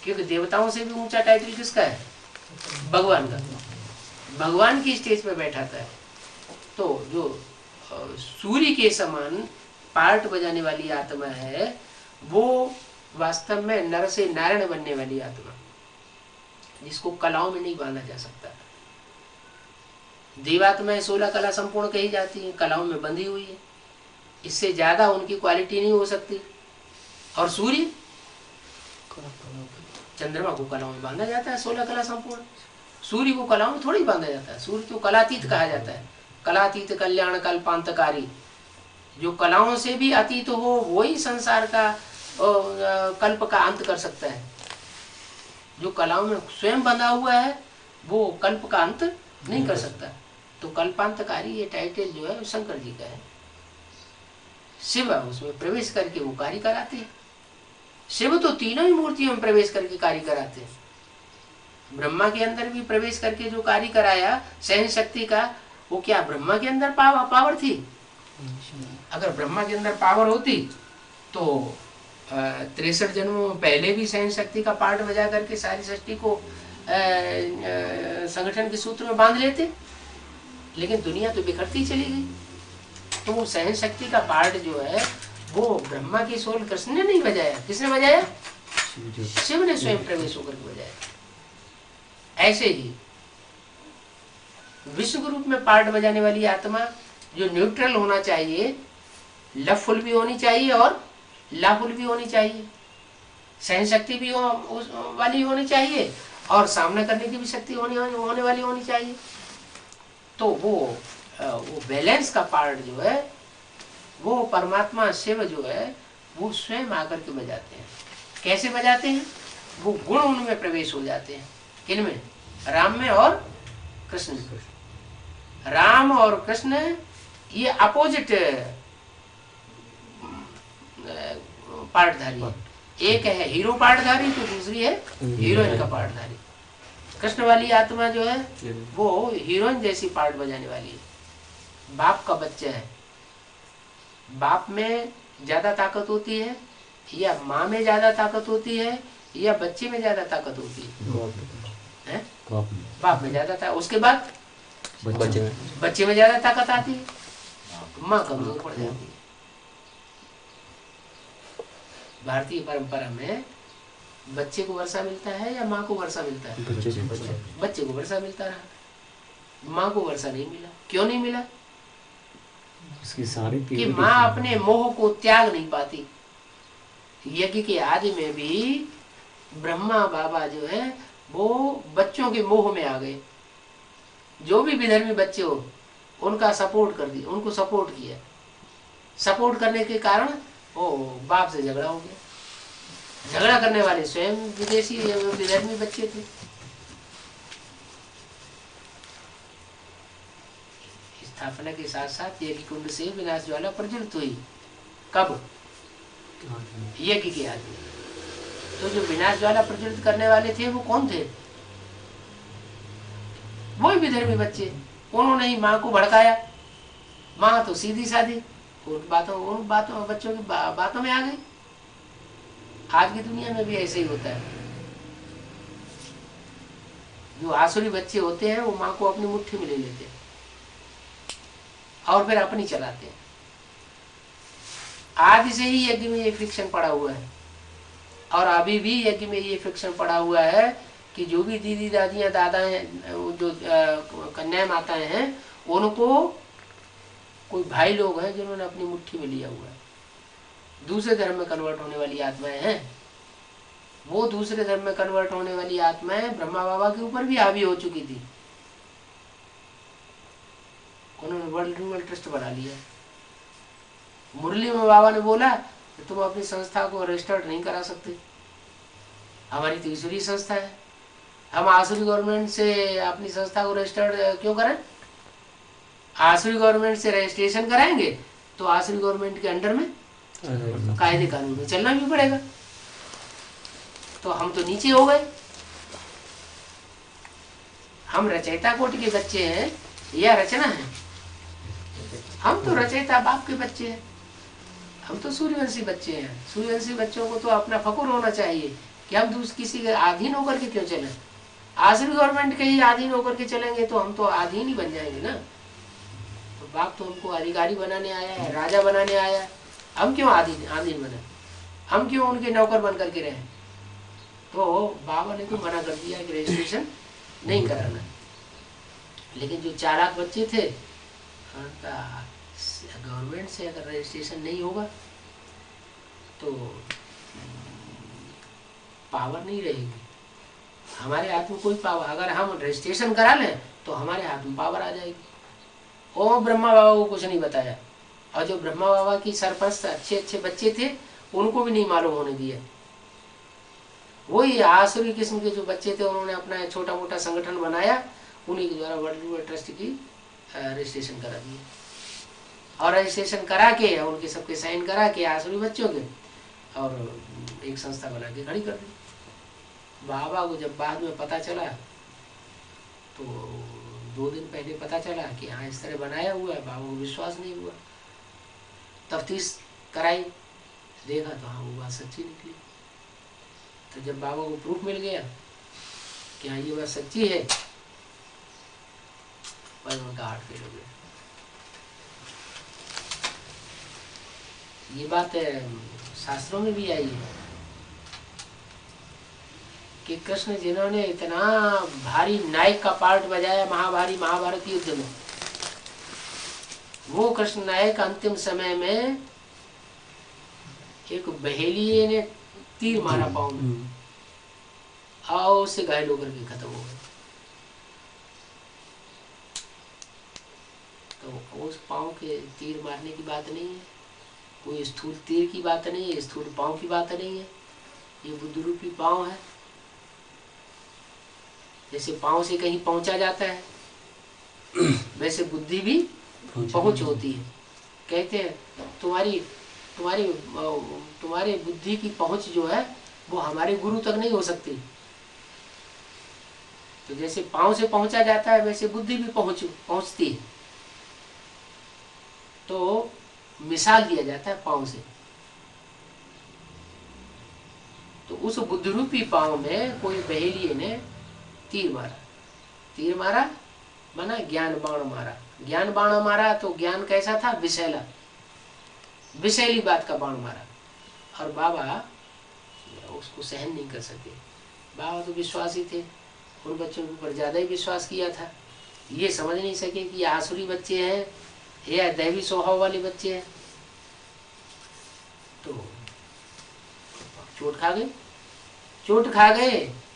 क्योंकि देवताओं से भी ऊंचा टाइटल किसका है? भगवान का। भगवान की स्टेज पे बैठाता है। तो जो सूर्य के समान पार्ट बजाने वाली आत्मा है, वो वास्तव में नर से नारायण बनने वाली आत्मा, जिसको कलाओं में नहीं बांधा जा सकता। देवात्माएं 16 कला संपूर्ण कही जाती है, कलाओं में बंधी हुई है। इससे ज्यादा उनकी क्वालिटी नहीं हो सकती। और सूर्य, चंद्रमा को कलाओं में बांधा जाता है 16 कला संपूर्ण। सूर्य को कलाओं में थोड़ी बांधा जाता है। सूर्य तो कलातीत कहा जाता है। कलातीत कल्याण कल्पांतकारी, जो कलाओं से भी अतीत हो, वही संसार का कल्प का अंत कर सकता है। जो कलाओं में स्वयं बंधा हुआ है, वो कल्प का अंत नहीं कर सकता। तो कल्पांतकारी ये टाइटल जो है शंकर जी का है। शिव उसमें प्रवेश करके वो कार्य कराते हैं। शिव तो तीनों ही मूर्तियों में प्रवेश करके कार्य कराते हैं। ब्रह्मा के अंदर भी प्रवेश करके जो कार्य कराया सहन शक्ति का, वो क्या ब्रह्मा के अंदर पावर थी? अगर ब्रह्मा के अंदर पावर होती तो 63 जन्मों में पहले भी सहन शक्ति का पार्ट बजा करके सारी सृष्टि को संगठन के सूत्र में बांध लेते। लेकिन दुनिया तो बिखरती चली गई। तो वो सहन शक्ति का पार्ट जो है, वो ब्रह्मा की सोल कृष्ण ने नहीं बजाया। किसने बजाया? शिव ने स्वयं प्रवेश होकर के बजाया। ऐसे ही विश्व रूप में पार्ट बजाने वाली आत्मा जो न्यूट्रल होना चाहिए, लवफुल भी होनी चाहिए और लाफुल भी होनी चाहिए। सहन शक्ति भी वाली होनी चाहिए और सामना करने की भी शक्ति होने वाली होनी चाहिए। तो वो बैलेंस का पार्ट जो है, वो परमात्मा शिव जो है, वो स्वयं आकर के बजाते हैं। कैसे बजाते हैं? वो गुण उनमें प्रवेश हो जाते हैं। किनमें? राम में और कृष्ण में। राम और कृष्ण ये अपोजिट पार्टधारी है। एक है हीरो पार्टधारी, तो दूसरी है हीरोइन का पार्टधारी। कृष्ण वाली आत्मा जो है, वो हीरोइन जैसी पार्ट बजाने वाली है। बाप का बच्चा है। बाप में ज्यादा ताकत होती है या माँ में ज्यादा ताकत होती है या बच्चे में ज्यादा ताकत होती है? बाप में ज्यादा ताकत, उसके बाद बच्चे में ज्यादा ताकत आती है, माँ कमजोर पड़ जाती है। भारतीय परंपरा में बच्चे को वर्षा मिलता है या माँ को वर्षा मिलता है? बच्चे को वर्षा मिलता रहा, माँ को वर्षा नहीं मिला। क्यों नहीं मिला? उसकी सारी कि माँ अपने मोह को त्याग नहीं पाती। यज्ञ के आदि में भी ब्रह्मा बाबा जो है, वो बच्चों के मोह में आ गए। जो भी विधर्मी बच्चे हो, उनका सपोर्ट कर दिया, उनको सपोर्ट किया। सपोर्ट करने के कारण वो बाप से झगड़ा हो गया। झगड़ा करने वाले स्वयं विदेशी विधर्मी बच्चे थे। स्थापना के साथ साथ यज्ञ कुंड से विनाश ज्वाला प्रज्वलित हुई। कब? यज्ञ के आदि। तो जो विनाश ज्वाला प्रज्वलित करने वाले थे, वो कौन थे? वही विधर्मी बच्चे। उन्होंने ही माँ को भड़काया। माँ तो सीधी सादी उन बातों बच्चों की बातों में आ गई। आज की दुनिया में भी ऐसे ही होता है। जो आसुरी बच्चे होते हैं, वो माँ को अपनी मुट्ठी में ले लेते हैं और फिर अपनी चलाते हैं। आज से ही यज्ञ में ये फ्रिक्शन पड़ा हुआ है और अभी भी यज्ञ में ये फ्रिक्शन पड़ा हुआ है कि जो भी दीदी दादियां दादा हैं, जो कन्या माताएं हैं, उनको कोई भाई लोग हैं जिन्होंने अपनी मुट्ठी में लिया हुआ है। दूसरे धर्म में कन्वर्ट होने वाली आत्माएं हैं। वो दूसरे धर्म में कन्वर्ट होने वाली आत्माएं ब्रह्मा बाबा के ऊपर भी हावी हो चुकी थी। उन्होंने वर्ल्ड एनिमल ट्रस्ट बना लिया। मुरली में बाबा ने बोला कि तुम अपनी संस्था को रजिस्टर्ड नहीं करा सकते, हमारी तो ईश्वरीय संस्था है, हम आसुरी गवर्नमेंट से अपनी संस्था को रजिस्टर्ड क्यों करें? आसुरी गवर्नमेंट से रजिस्ट्रेशन कराएंगे तो आसुरी गवर्नमेंट के अंडर में कायदे कानून में चलना भी पड़ेगा, तो हम तो नीचे हो गए। हम रचयिता कोटि के बच्चे हैं या रचना है? हम तो रचयिता बाप के बच्चे हैं, हम तो सूर्यवंशी बच्चे हैं। सूर्यवंशी बच्चों को तो अपना फकुर होना चाहिए कि हम दूसरे किसी के अधीन होकर के क्यों चलें। आसुरी गवर्नमेंट के ही अधीन होकर के चलेंगे तो हम तो अधीन ही बन जाएंगे ना। तो बाप तो हमको अधिकारी बनाने आया है, राजा बनाने आया है, हम क्यों अधीन बने, हम क्यों उनके नौकर बन करके रहे? तो बाबा ने तो मना कर दिया कि रजिस्ट्रेशन नहीं कराना। लेकिन जो चालाक बच्चे थे, गवर्नमेंट से अगर रजिस्ट्रेशन नहीं होगा तो पावर नहीं रहेगी, हमारे हाथ में कोई पावर। अगर हम रजिस्ट्रेशन करा लें तो हमारे हाथ में पावर आ जाएगी। ओ ब्रह्मा बाबा को कुछ नहीं बताया, और जो ब्रह्मा बाबा की सरपंच अच्छे अच्छे बच्चे थे उनको भी नहीं मालूम होने दिया। वही आसुरी किस्म के जो बच्चे थे उन्होंने अपना छोटा मोटा संगठन बनाया, उन्हीं के द्वारा वर्ल्ड एनिमल ट्रस्ट की रजिस्ट्रेशन करा दिया, और रजिस्ट्रेशन करा के उनके सबके साइन करा के आसुरी बच्चों के, और एक संस्था बना के खड़ी कर दी। बाबा को जब बाद में पता चला तो 2 दिन पहले पता चला कि हाँ इस तरह बनाया हुआ है, बाबा को विश्वास नहीं हुआ। तफ्तीश कराई, देखा तो हाँ वो बात सच्ची निकली। तो जब बाबा को प्रूफ मिल गया कि हाँ ये बात सच्ची है, पर उनका हार्ट फेल हो गया। ये बात शास्त्रों में भी आई है कि कृष्ण जिन्होंने इतना भारी नायक का पार्ट बजाया महाभारत युद्ध में, वो कृष्ण नायक अंतिम समय में एक बहेलिये ने तीर मारा पाँव में, और उससे घायल होकर के खत्म हो गए। तो उस पाँव के तीर मारने की बात नहीं है, कोई स्थूल तीर की बात नहीं है, स्थूल पाँव की बात नहीं है, ये बुद्ध रूपी पाँव है। जैसे पाँव से कहीं पहुंचा जाता है वैसे बुद्धि भी पहुंच होती है। कहते हैं तुम्हारी बुद्धि की पहुंच जो है वो हमारे गुरु तक नहीं हो सकती। तो जैसे पाँव से पहुंचा जाता है वैसे बुद्धि भी पहुंचती है। तो मिसाल दिया जाता है पाँव से। तो उस बुद्ध रूपी पाँव में कोई बहेलिये ने तीर मारा माना ज्ञान बाण मारा। ज्ञान बाण मारा तो ज्ञान कैसा था? विषैला, विषैली बात का बाण मारा, और बाबा उसको सहन नहीं कर सके। बाबा तो विश्वासी थे, उन बच्चों के ऊपर ज्यादा ही विश्वास किया था। ये समझ नहीं सके कि आसुरी बच्चे हैं या दैवी स्वभाव वाले बच्चे हैं। तो चोट खा गए,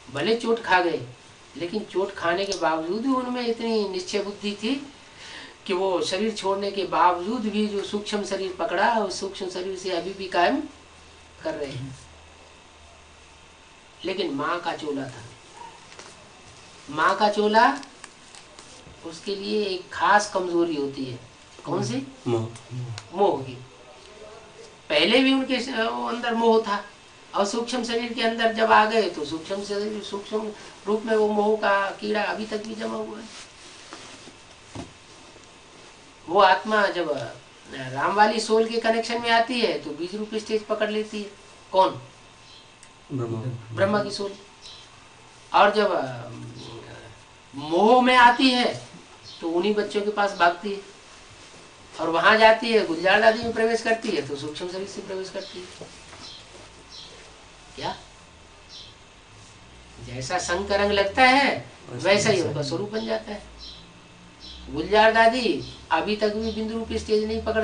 भले चोट खा गए, लेकिन चोट खाने के बावजूद भी उनमें इतनी निश्चय बुद्धि थी कि वो शरीर छोड़ने के बावजूद भी जो सूक्ष्म शरीर पकड़ा, उस सूक्ष्म शरीर से अभी भी कायम कर रहे हैं। लेकिन माँ का चोला था, माँ का चोला उसके लिए एक खास कमजोरी होती है। कौन सी? मोह की। पहले भी उनके अंदर मोह था, और सूक्ष्म शरीर के अंदर जब आ गए तो सूक्ष्म शरीर सूक्ष्म रूप में वो मोह का कीड़ा अभी तक भी जमा हुआ है। वो आत्मा जब राम वाली सोल के कनेक्शन में आती है तो बीज रूप स्टेज पकड़ लेती है। कौन? ब्रह्मा की सोल। और जब मोह में आती है तो उन्हीं बच्चों के पास भागती है, और वहां जाती है गुलजार दादी में प्रवेश करती है तो सूक्ष्म शरीर से प्रवेश करती है। क्या जैसा संग का रंग लगता है वैसा ही उनका स्वरूप बन जाता है। गुलजार दादी अभी तक भी बिंदु रूपी स्टेज नहीं पकड़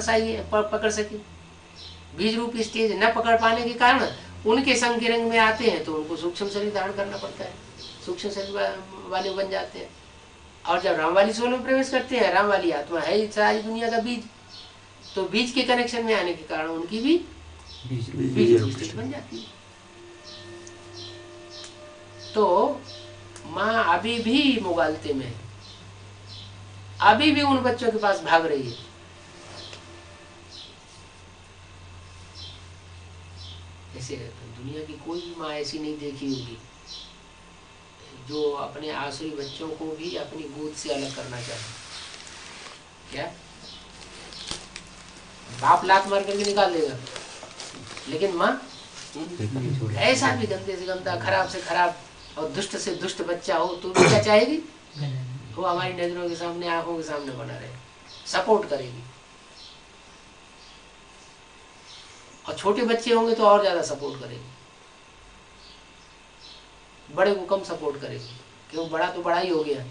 सकी। बीज रूपी स्टेज न पकड़ पाने के कारण उनके संग के रंग में आते हैं तो उनको सूक्ष्म शरीर धारण करना पड़ता है, सूक्ष्म शरीर वाले बन जाते हैं। और जब राम वाली सोल में प्रवेश करते हैं, राम वाली आत्मा है सारी दुनिया का बीज, तो बीज के कनेक्शन में आने के कारण उनकी भी बीज की स्थिति बन जाती है। तो माँ अभी भी मुगालते में, अभी भी उन बच्चों के पास भाग रही है। ऐसे दुनिया की कोई भी माँ ऐसी नहीं देखी होगी जो अपने आसुरी बच्चों को भी अपनी गोद से अलग करना चाहे। क्या बाप लात मार करके निकाल देगा, लेकिन माँ ऐसा भी गंदे से गंदा, खराब से खराब और दुष्ट से दुष्ट बच्चा हो तो भी क्या चाहेगी, वो हमारी नजरों के सामने, आंखों के सामने बना रहे, सपोर्ट करेगी। और छोटे बच्चे होंगे तो और ज्यादा सपोर्ट करेगी, बड़े को कम सपोर्ट करेगी, क्योंकि बड़ा तो बड़ा ही हो गया,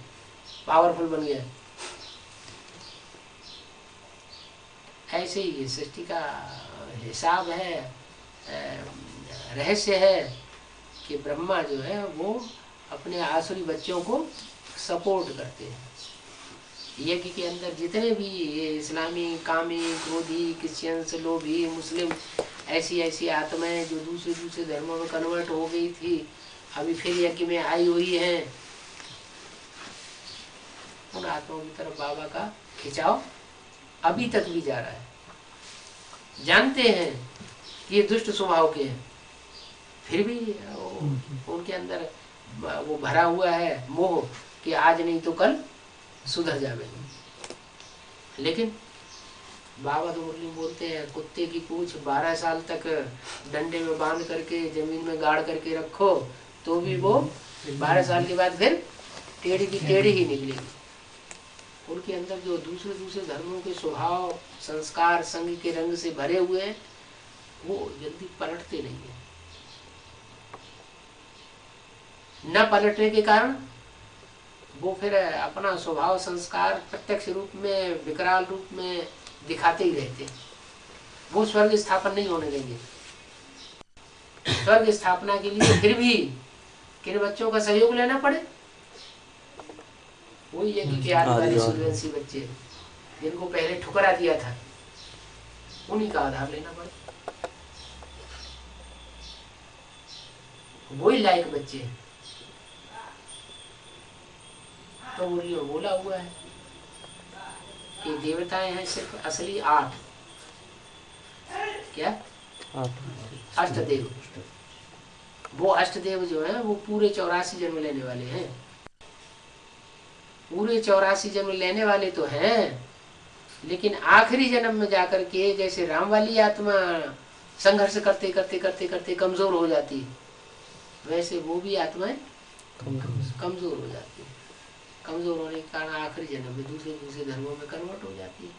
पावरफुल बन गया। ऐसे ही ये सृष्टि का हिसाब है, रहस्य है कि ब्रह्मा जो है वो अपने आसुरी बच्चों को सपोर्ट करते हैं। यज्ञ के अंदर जितने भी ये इस्लामी, कामी, क्रोधी, क्रिश्चियंस, लोभी, मुस्लिम, ऐसी ऐसी आत्माएं जो दूसरे दूसरे धर्मों में कन्वर्ट हो गई थी, अभी फिर यज्ञ में आई हुई हैं, उन आत्माओं की तरफ बाबा का खिंचाव अभी तक भी जा रहा है। जानते हैं कि ये दुष्ट स्वभाव के हैं, फिर भी उनके अंदर वो भरा हुआ है मोह कि आज नहीं तो कल सुधर जावेंगे। लेकिन बाबा तो मुरली बोलते हैं, कुत्ते की पूंछ 12 साल तक डंडे में बांध करके जमीन में गाड़ करके रखो तो भी वो 12 साल के बाद फिर टेढ़ी की टेढ़ी ही निकलेगी। उनके अंदर जो दूसरे दूसरे धर्मों के स्वभाव, संस्कार, संग के रंग से भरे हुए हैं, वो जल्दी पलटते नहीं है। न पलटने के कारण वो फिर अपना स्वभाव, संस्कार प्रत्यक्ष रूप में, विकराल रूप में दिखाते ही रहते हैं। वो स्वर्ग स्थापन नहीं होने देंगे। स्वर्ग स्थापना के लिए फिर भी किन बच्चों का सहयोग लेना पड़े, वही यज्ञ के आदिवासी सूर्यवंशी बच्चे जिनको पहले ठुकरा दिया था, उन्हीं का आधार लेना पड़े। वही लायक बच्चे हैं। तो बोला हुआ है कि देवताएं हैं सिर्फ असली 8। क्या? अष्टदेव। वो अष्टदेव जो है वो पूरे 84 जन्म लेने वाले हैं। पूरे 84 जन्म लेने वाले तो हैं, लेकिन आखिरी जन्म में जाकर के जैसे राम वाली आत्मा संघर्ष करते करते करते करते कमजोर हो जाती है, वैसे वो भी आत्माएं कमजोर हो जाती है। कमजोर होने के कारण आखिरी जन्म में दूसरे दूसरे धर्मों में कन्वर्ट हो जाती है।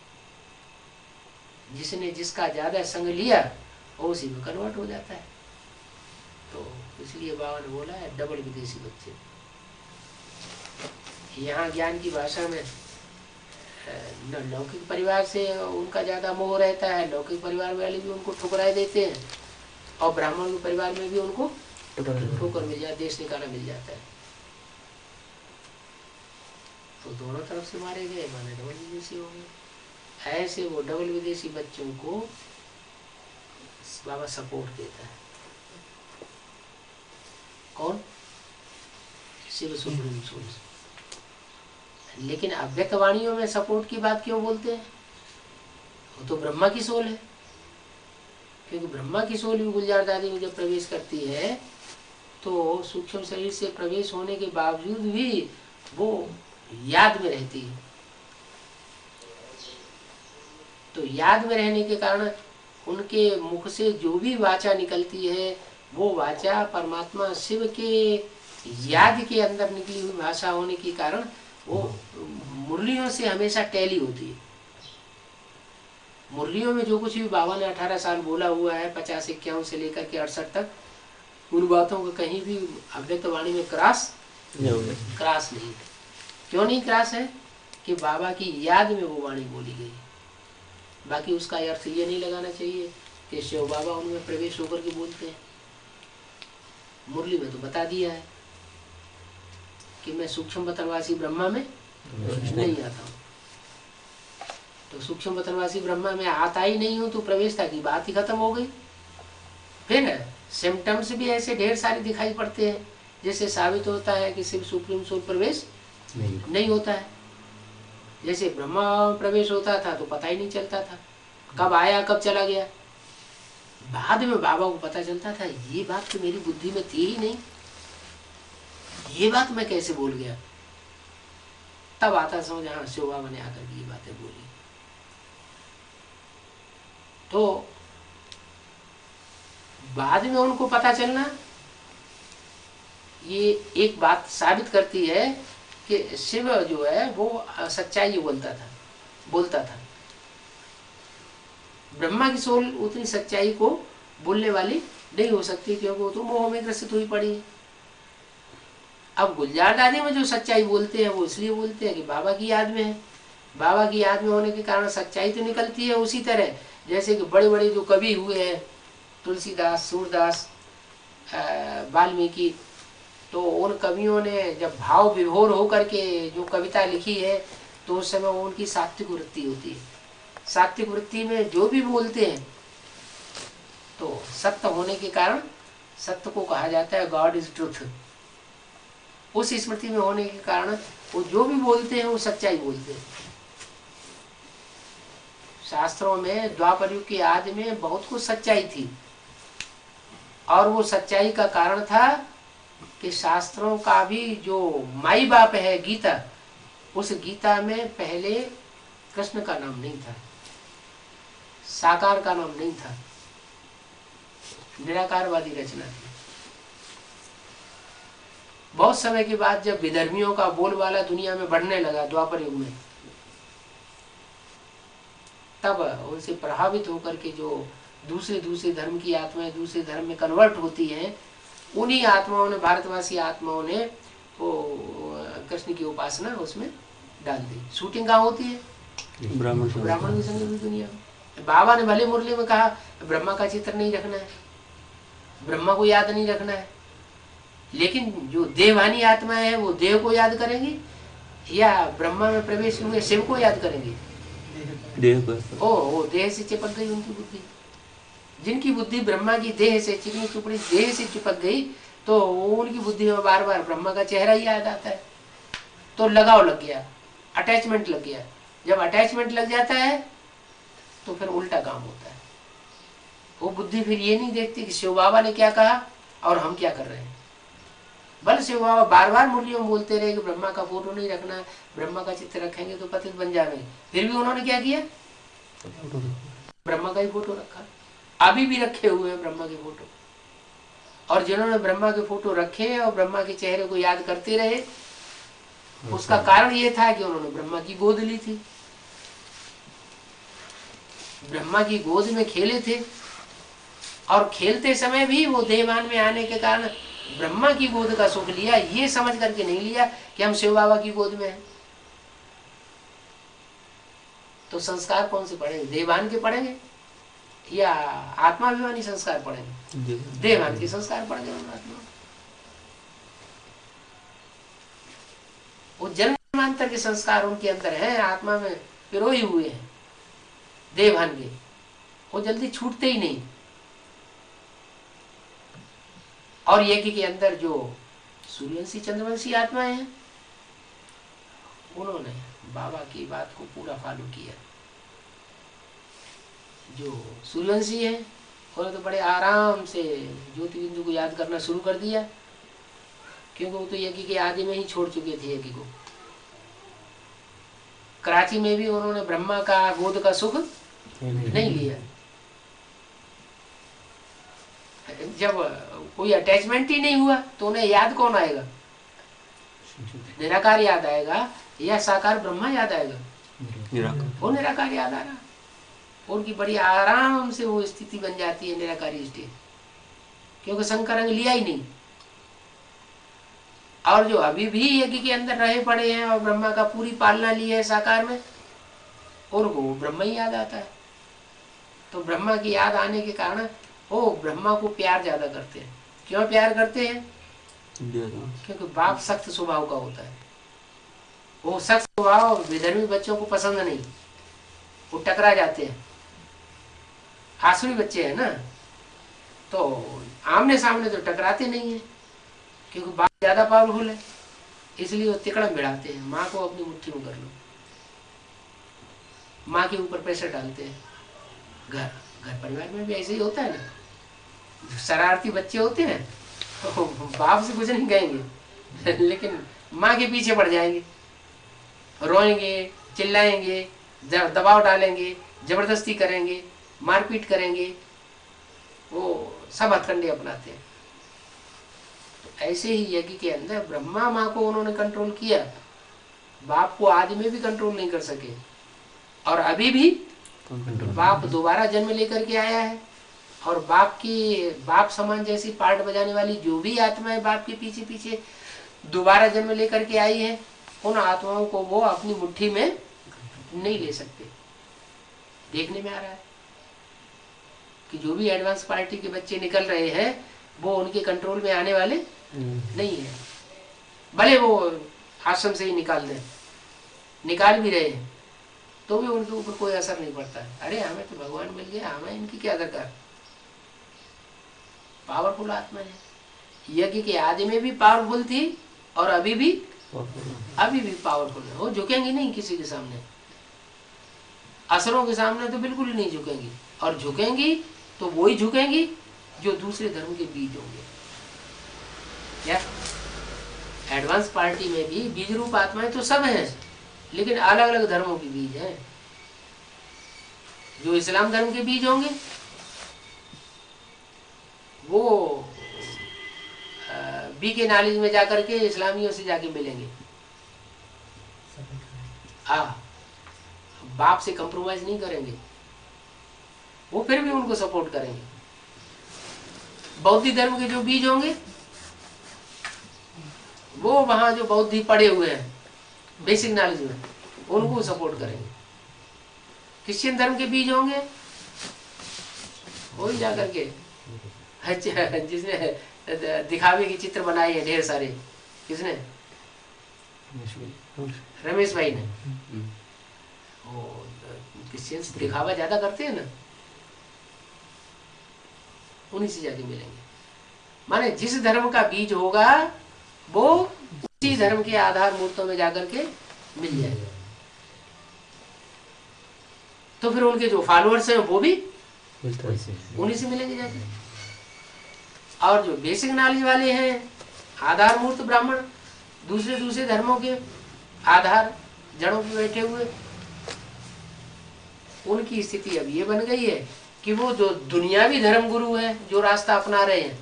जिसने जिसका ज्यादा संग लिया वो उसी में कन्वर्ट हो जाता है। तो इसलिए बाबा ने बोला है डबल विदेशी बच्चे। यहाँ ज्ञान की भाषा में लौकिक परिवार से उनका ज्यादा मोह रहता है, लौकिक परिवार वाले भी उनको ठुकराए देते हैं, और ब्राह्मण के परिवार में भी उनको ठोकर मिल जाता, देश निकाला मिल जाता है। तो दोनों तरफ से मारे गए, माने डबल विदेशी हो गए। ऐसे वो डबल विदेशी बच्चों को बाबा सपोर्ट देता है। कौन? शिव सुब्रह्मण्य सोल। लेकिन अव्यक्त वाणियों में सपोर्ट की बात क्यों बोलते हैं? वो तो ब्रह्मा की सोल है, क्योंकि ब्रह्मा की सोल भी गुलजार दादी में जब प्रवेश करती है तो सूक्ष्म शरीर से प्रवेश होने के बावजूद भी वो याद में रहती है। तो याद में रहने के कारण उनके मुख से जो भी वाचा निकलती है वो वाचा परमात्मा शिव के याद के अंदर निकली हुई भाषा होने के कारण वो मुरलियों से हमेशा टैली होती है। मुरलियों में जो कुछ भी बाबा ने 18 साल बोला हुआ है, 50-51 से लेकर के 68 तक, उन बातों का कहीं भी अव्यक्त वाणी में क्रॉस नहीं। क्यों नहीं क्रॉस है? कि बाबा की याद में वो वाणी बोली गई। बाकी उसका अर्थ ये नहीं लगाना चाहिए कि शिव बाबा उनमें प्रवेश होकर के बोलते हैं। मुरली में तो बता दिया है कि मैं सूक्ष्म पतनवासी ब्रह्मा में नहीं आता हूँ। तो सूक्ष्म पतनवासी ब्रह्मा में आता ही नहीं हूँ तो प्रवेशता की बात ही खत्म हो गई। फिर सिम्टम्स भी ऐसे ढेर सारे दिखाई पड़ते हैं, जिससे साबित होता है कि सिर्फ सुप्रीम सोल प्रवेश नहीं होता है। जैसे ब्रह्मा प्रवेश होता था तो पता ही नहीं चलता था, कब आया कब चला गया। बाद में बाबा को पता चलता था ये बात तो मेरी बुद्धि में थी ही नहीं, ये बात मैं कैसे भूल गया। तब आता समझ, हाँ शिव बाबा ने आकर के ये बातें बोली। तो बाद में उनको पता चलना, ये एक बात साबित करती है कि शिव जो है वो सच्चाई बोलता था। ब्रह्मा की सोल उतनी सच्चाई को बोलने वाली नहीं हो सकती, क्योंकि वो तो मोह में ग्रसित हुई पड़ी है। अब गुलजार दादी में जो सच्चाई बोलते हैं वो इसलिए बोलते हैं कि बाबा की याद में है। बाबा की याद में होने के कारण सच्चाई तो निकलती है। उसी तरह जैसे कि बड़े बड़े जो कवि हुए हैं, तुलसीदास, सूरदास, वाल्मीकि, तो उन कवियों ने जब भाव विभोर होकर के जो कविता लिखी है तो उस समय उनकी सात्विक वृत्ति होती है। सात्विक वृत्ति में जो भी बोलते हैं तो सत्य होने के कारण सत्य को कहा जाता है गॉड इज ट्रुथ। उस स्मृति में होने के कारण वो जो भी बोलते हैं वो सच्चाई बोलते हैं। शास्त्रों में द्वापर युग के आदि में बहुत कुछ सच्चाई थी, और वो सच्चाई का कारण था कि शास्त्रों का भी जो माई बाप है गीता, उस गीता में पहले कृष्ण का नाम नहीं था, साकार का नाम नहीं था, निराकारवादी रचना थी। बहुत समय के बाद जब विधर्मियों का बोलबाला दुनिया में बढ़ने लगा द्वापर युग में, तब उनसे प्रभावित होकर के जो दूसरे धर्म की आत्माएं दूसरे धर्म में कन्वर्ट होती हैं, उन्हीं आत्माओं ने, भारतवासी आत्माओं ने वो कृष्ण की उपासना उसमें डाल दी। शूटिंग कहाँ होती है? ब्राह्मण की संग दुनिया में। बाबा ने भले मुरली में कहा ब्रह्मा का चित्र नहीं रखना है, ब्रह्मा को याद नहीं रखना है, लेकिन जो देवानी आत्माएं हैं वो देव को याद करेंगी या ब्रह्मा में प्रवेश हुए शिव को याद करेंगे? देह को। वो देह से चिपक गई उनकी बुद्धि। जिनकी बुद्धि ब्रह्मा की देह से, चिकनी चुपड़ी देह से चिपक गई, तो उनकी बुद्धि में बार बार ब्रह्मा का चेहरा ही याद आता है। तो लगाव लग गया, अटैचमेंट लग गया। जब अटैचमेंट लग जाता है तो फिर उल्टा काम होता है। वो बुद्धि फिर ये नहीं देखती कि शिव बाबा ने क्या कहा और हम क्या कर रहे हैं। बल शिव बाबा बार बार मुरलियों में बोलते रहे कि ब्रह्मा का फोटो नहीं रखना, ब्रह्मा का चित्र रखेंगे तो पतित बन जाएंगे। फिर भी उन्होंने क्या किया? ब्रह्मा का ही फोटो रखा। अभी भी रखे हुए हैं ब्रह्मा के फोटो। और जिन्होंने ब्रह्मा के फोटो रखे और ब्रह्मा के चेहरे को याद करते रहे, उसका कारण ये था कि उन्होंने ब्रह्मा की गोद ली थी, ब्रह्मा की गोद में खेले थे, और खेलते समय भी वो देहमान में आने के कारण ब्रह्मा की गोद का सुख लिया, ये समझ करके नहीं लिया कि हम शिव बाबा की गोद में हैं। तो संस्कार कौन से पढ़ेंगे? देवान के पढ़ेंगे या आत्माभिमानी संस्कार पढ़ेंगे? देवान के संस्कार पढ़ेंगे। वो जन्मांतर के संस्कार उनके अंदर हैं, आत्मा में पिरोए हुए हैं देवान के, वो जल्दी छूटते ही नहीं। और यज्ञ के अंदर जो सूर्यवंशी चंद्रवंशी आत्माएं हैं, उन्होंने बाबा की बात को पूरा फॉलो किया। जो सूर्यवंशी है उन्होंने तो बड़े आराम से ज्योति बिंदु को याद करना शुरू कर दिया, क्योंकि वो तो यज्ञ के आदि में ही छोड़ चुके थे यज्ञ को। कराची में भी उन्होंने ब्रह्मा का गोद का सुख नहीं लिया। जब कोई अटैचमेंट ही नहीं हुआ तो उन्हें याद कौन आएगा? निराकार याद आएगा या साकार ब्रह्मा याद आएगा? वो निराकार याद आ रहा। उनकी बड़ी आराम से वो स्थिति बन जाती है निराकारी स्थिति, क्योंकि शंकर अंग लिया ही नहीं। और जो अभी भी यज्ञ के अंदर रहे पड़े हैं और ब्रह्मा का पूरी पालना ली है साकार में, उनको ब्रह्मा ही याद आता है। तो ब्रह्मा की याद आने के कारण वो ब्रह्मा को प्यार ज्यादा करते हैं। क्यों प्यार करते हैं? क्योंकि बाप सख्त स्वभाव का होता है। वो सख्त स्वभाव विधर्मी बच्चों को पसंद नहीं, वो टकरा जाते हैं। आसुरी बच्चे हैं ना, तो आमने सामने तो टकराते नहीं है, क्योंकि बाप ज्यादा पावरफुल है, इसलिए वो तिकड़म भिड़ाते हैं। माँ को अपनी मुट्ठी में कर लो, माँ के ऊपर प्रेशर डालते हैं। घर घर परिवार में भी ऐसे ही होता है ना, शरारती बच्चे होते हैं तो बाप से कुछ नहीं कहेंगे लेकिन माँ के पीछे पड़ जाएंगे, रोएंगे, चिल्लाएंगे, दबाव डालेंगे, जबरदस्ती करेंगे, मारपीट करेंगे, वो सब हथकंडे अपनाते हैं। तो ऐसे ही यज्ञ के अंदर ब्रह्मा माँ को उन्होंने कंट्रोल किया, बाप को आदि में भी कंट्रोल नहीं कर सके, और अभी भी बाप दोबारा जन्म लेकर के आया है। और बाप समान जैसी पार्ट बजाने वाली जो भी आत्माएं बाप के पीछे पीछे दोबारा जन्म लेकर के आई है, उन आत्माओं को वो अपनी मुट्ठी में नहीं ले सकते। देखने में आ रहा है कि जो भी एडवांस पार्टी के बच्चे निकल रहे हैं वो उनके कंट्रोल में आने वाले नहीं है, भले वो आश्रम से ही निकाल दें, निकाल भी रहे हैं तो भी उनके ऊपर कोई असर नहीं पड़ता है। अरे हमें तो भगवान मिल गया, हमें इनकी क्या दरकार। पावरफुल आत्मा है, यज्ञ के आदि में भी पावरफुल थी और अभी भी पावरफुल है। वो झुकेंगी नहीं किसी के सामने, असरों के सामने तो बिल्कुल नहीं झुकेंगी, और झुकेंगी तो वो ही झुकेंगी जो दूसरे धर्म के बीज होंगे। क्या एडवांस पार्टी में भी बीज रूप आत्माएं तो सब हैं, लेकिन अलग अलग धर्मों के बीज हैं। जो इस्लाम धर्म के बीज होंगे वो बीके नॉलेज में जाकर के इस्लामियों से जाके मिलेंगे, बाप से कंप्रोमाइज नहीं करेंगे, वो फिर भी उनको सपोर्ट करेंगे। बौद्ध धर्म के जो बीज होंगे वो वहां जो बौद्ध पड़े हुए हैं बेसिक नॉलेज में, उनको सपोर्ट करेंगे। क्रिश्चियन धर्म के बीज होंगे वही जाकर के जिसने दिखावे की चित्र बनाए हैं ढेर सारे, किसने, रमेश भाई ने। क्रिश्चियंस दिखावा ज्यादा करते हैं ना, उन्हीं से जाके मिलेंगे। माने जिस धर्म का बीज होगा वो उसी धर्म के आधार मूर्तों में जाकर के मिल जाएगा। तो फिर उनके जो फॉलोअर्स हैं वो भी उन्हीं से मिलेंगे जाके। और जो बेसिक नॉलेज वाले हैं, आधार मूर्त ब्राह्मण, दूसरे धर्मों के आधार जड़ों पे बैठे हुए, उनकी स्थिति अब ये बन गई है कि वो जो दुनियावी धर्म गुरु हैं जो रास्ता अपना रहे हैं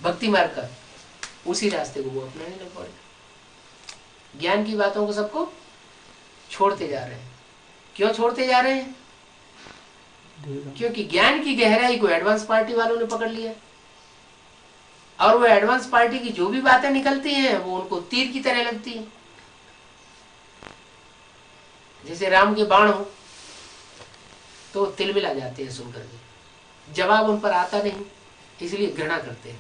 भक्ति मार्ग का, उसी रास्ते को वो अपनाने लग पड़े। ज्ञान की बातों को सबको छोड़ते जा रहे हैं। क्यों छोड़ते जा रहे हैं? क्योंकि ज्ञान की गहराई को एडवांस पार्टी वालों ने पकड़ लिया, और वो एडवांस पार्टी की जो भी बातें निकलती हैं वो उनको तीर की तरह लगती हैं। जैसे राम के बाण हो तो तिलमिला जाते हैं सुनकर के, जवाब उन पर आता नहीं, इसलिए घृणा करते हैं,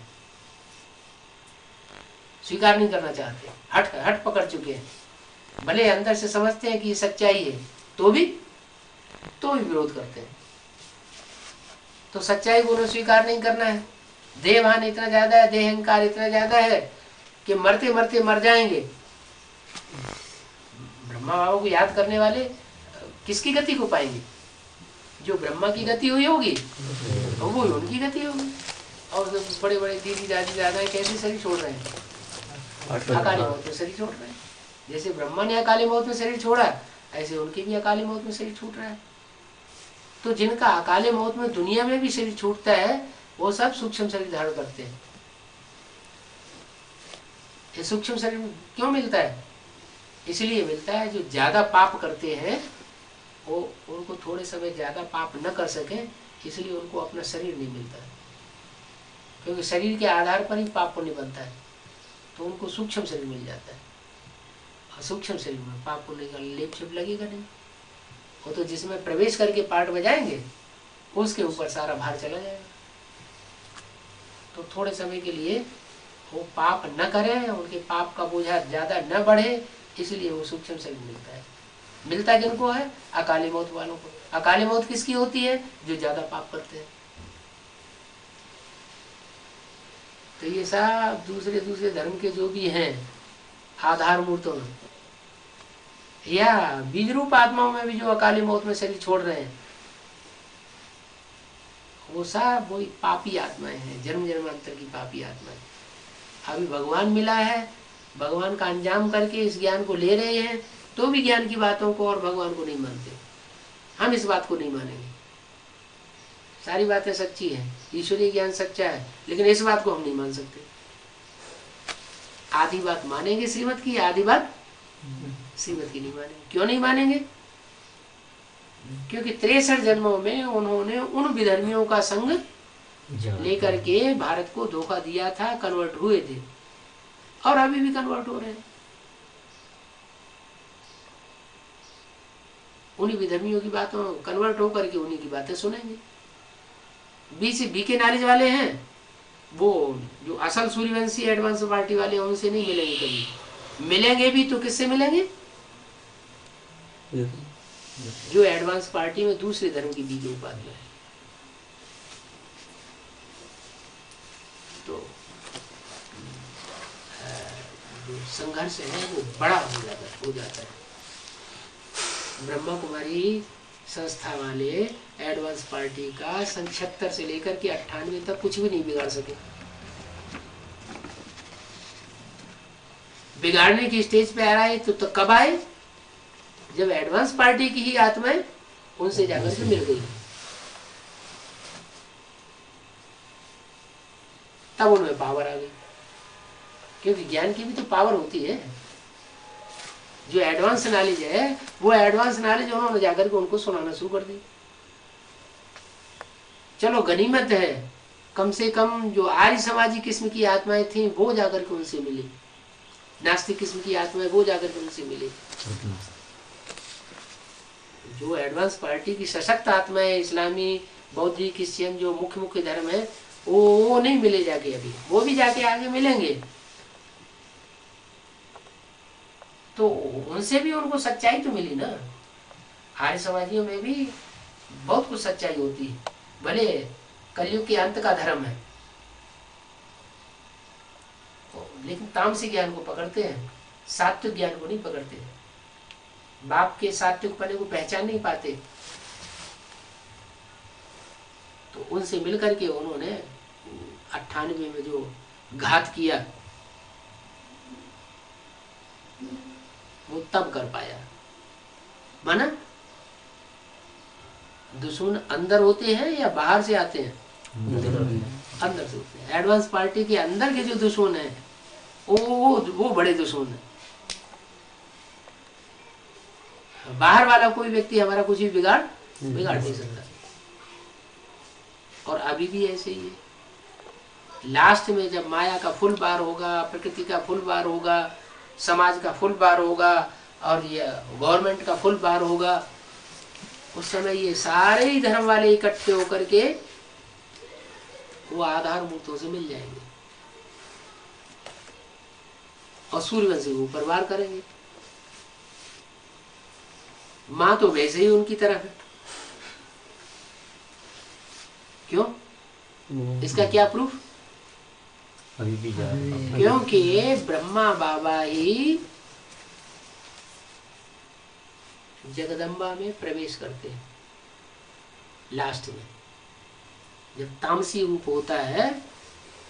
स्वीकार नहीं करना चाहते, हट पकड़ चुके हैं। भले अंदर से समझते हैं कि ये सच्चाई है तो भी विरोध करते हैं। तो सच्चाई को उन्हें स्वीकार नहीं करना है। देहभान इतना ज्यादा है, देह अहंकार इतना ज्यादा है कि मरते मरते मर जाएंगे। ब्रह्मा बाबा को याद करने वाले किसकी गति को पाएंगे? जो ब्रह्मा की गति हुई होगी तो वो उनकी गति होगी। और बड़े बड़े दीदी दादी दादा कैसे शरीर छोड़ रहे हैं? अकाली मौत में शरीर छोड़ रहे हैं। जैसे ब्रह्मा ने अकाली मौत में शरीर छोड़ा, ऐसे उनके भी अकाली मौत में शरीर छूट रहा है। तो जिनका अकाली मौत में दुनिया में भी शरीर छूटता है वो सब सूक्ष्म शरीर धारण करते हैं। ये सूक्ष्म शरीर क्यों मिलता है? इसलिए मिलता है जो ज्यादा पाप करते हैं वो उनको थोड़े समय ज्यादा पाप न कर सके, इसलिए उनको अपना शरीर नहीं मिलता है। क्योंकि शरीर के आधार पर ही पाप पुण्य बनता है, तो उनको सूक्ष्म शरीर मिल जाता है। और सूक्ष्म शरीर में पाप पुण्य का लेप छिप लगेगा नहीं, वो तो जिसमें प्रवेश करके पार्ट बजाएंगे उसके ऊपर सारा भार चला जाएगा। तो थोड़े समय के लिए वो पाप न करें, उनके पाप का बोझा ज्यादा न बढ़े, इसलिए वो सूक्ष्म शरीर मिलता है। मिलता किनको है? अकाली मौत वालों को। अकाली मौत किसकी होती है? जो ज्यादा पाप करते हैं। तो ये सब दूसरे दूसरे धर्म के जो भी हैं आधार मूर्तों में या बीज रूप आत्माओं में भी जो अकाली मौत में शरीर छोड़ रहे हैं, वो सब वही पापी आत्माएं हैं, जन्म जन्मांतर की पापी आत्माएं। अभी भगवान मिला है, भगवान का अंजाम करके इस ज्ञान को ले रहे हैं, तो भी ज्ञान की बातों को और भगवान को नहीं मानते। हम इस बात को नहीं मानेंगे। सारी बातें सच्ची हैं, ईश्वरीय ज्ञान सच्चा है, लेकिन इस बात को हम नहीं मान सकते। आधी बात मानेंगे श्रीमत की, आधी बात श्रीमत की नहीं मानेंगे। क्यों नहीं मानेंगे? क्योंकि 63 जन्मों में उन्होंने उन विधर्मियों का संग लेकर के भारत को धोखा दिया था, कन्वर्ट हुए थे और अभी भी कन्वर्ट हो रहे हैं। उन्हीं विधर्मियों की बातों कन्वर्ट होकर के उन्हीं की बातें सुनेंगे। बीके नॉलेज वाले हैं, वो जो असल सूर्यवंशी एडवांस पार्टी वाले हैं, उनसे नहीं मिलेंगे कभी। मिलेंगे भी तो किससे मिलेंगे? जो एडवांस पार्टी में दूसरे धर्म की बीज उपाधि है। तो जो संघर्ष है वो बड़ा हो जाता है। ब्रह्मा कुमारी संस्था वाले एडवांस पार्टी का सन 76 से लेकर के 98 तक कुछ भी नहीं बिगाड़ सके। बिगाड़ने की स्टेज पे आ रहा है तो कब आए? जब एडवांस पार्टी की ही आत्माएं उनसे जाकर के मिल गई, तब उनमें पावर आ गई। क्योंकि ज्ञान की भी तो पावर होती है। जो एडवांस नॉलेज है वो एडवांस नॉलेज उन्होंने जाकर के उनको सुनाना शुरू कर दी। चलो गनीमत है, कम से कम जो आर्य समाजी किस्म की आत्माएं थी वो जाकर के उनसे मिली, नास्तिक किस्म की आत्माएं वो जाकर के उनसे मिली। जो एडवांस पार्टी की सशक्त आत्माएं, इस्लामी, बौद्धिक, क्रिश्चियन जो मुख्य मुख्य धर्म है, वो नहीं मिले जाके अभी, वो भी जाके आगे मिलेंगे। तो उनसे भी उनको सच्चाई तो मिली ना। आर्य समाजियों में भी बहुत कुछ सच्चाई होती है, भले कलयुग के अंत का धर्म है, लेकिन तामसिक ज्ञान को पकड़ते हैं, सात्विक ज्ञान को नहीं पकड़ते। बाप के सात्विक पने को पहचान नहीं पाते। तो उनसे मिलकर के उन्होंने 98 में जो घात किया वो तब कर पाया। माना दुश्मन अंदर होते हैं या बाहर से आते हैं? अंदर से होते हैं। एडवांस पार्टी के अंदर के जो दुश्मन है वो बड़े दुश्मन है। बाहर वाला कोई व्यक्ति हमारा कुछ भी बिगाड़ नहीं सकता। और अभी भी ऐसे ही है। लास्ट में जब माया का फुल बार होगा, प्रकृति का फुल बार होगा, समाज का फुल बार होगा और ये गवर्नमेंट का फुल बार होगा, उस समय ये सारे ही धर्म वाले इकट्ठे होकर के वो आधार मूर्तों से मिल जाएंगे और सूर्यवंशी को ऊपर वार करेंगे। माँ तो वैसे ही उनकी तरफ है। क्यों? इसका क्या प्रूफ? अभी भी जा रहा है। क्योंकि ब्रह्मा बाबा ही जगदम्बा में प्रवेश करते हैं। लास्ट में जब तामसी रूप होता है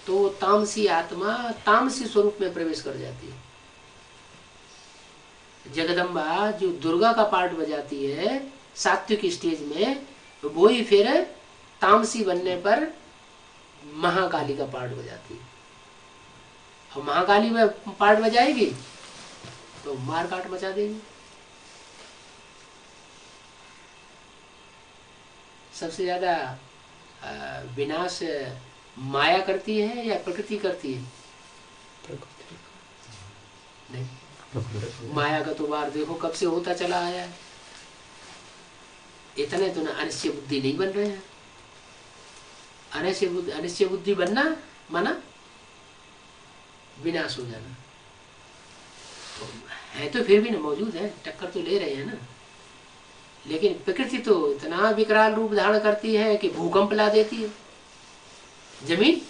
तो तामसी आत्मा तामसी स्वरूप में प्रवेश कर जाती है। जगदम्बा जो दुर्गा का पार्ट बजाती है सात्विक स्टेज में, वो ही फिर तामसी बनने पर महाकाली का पार्ट बजाती है। और महाकाली में पार्ट बजाएगी तो मार काट मचा देगी। सबसे ज्यादा विनाश माया करती है या प्रकृति करती है? नहीं, माया का तो बार देखो कब से होता चला आया है। इतने तो ना अनिश्चय बुद्धि नहीं बन रहे हैं। अनिश्चय बुद्धि बनना माना विनाश हो जाना। तो है तो फिर भी ना मौजूद है, टक्कर तो ले रहे हैं ना। लेकिन प्रकृति तो इतना विकराल रूप धारण करती है कि भूकंप ला देती है, जमीन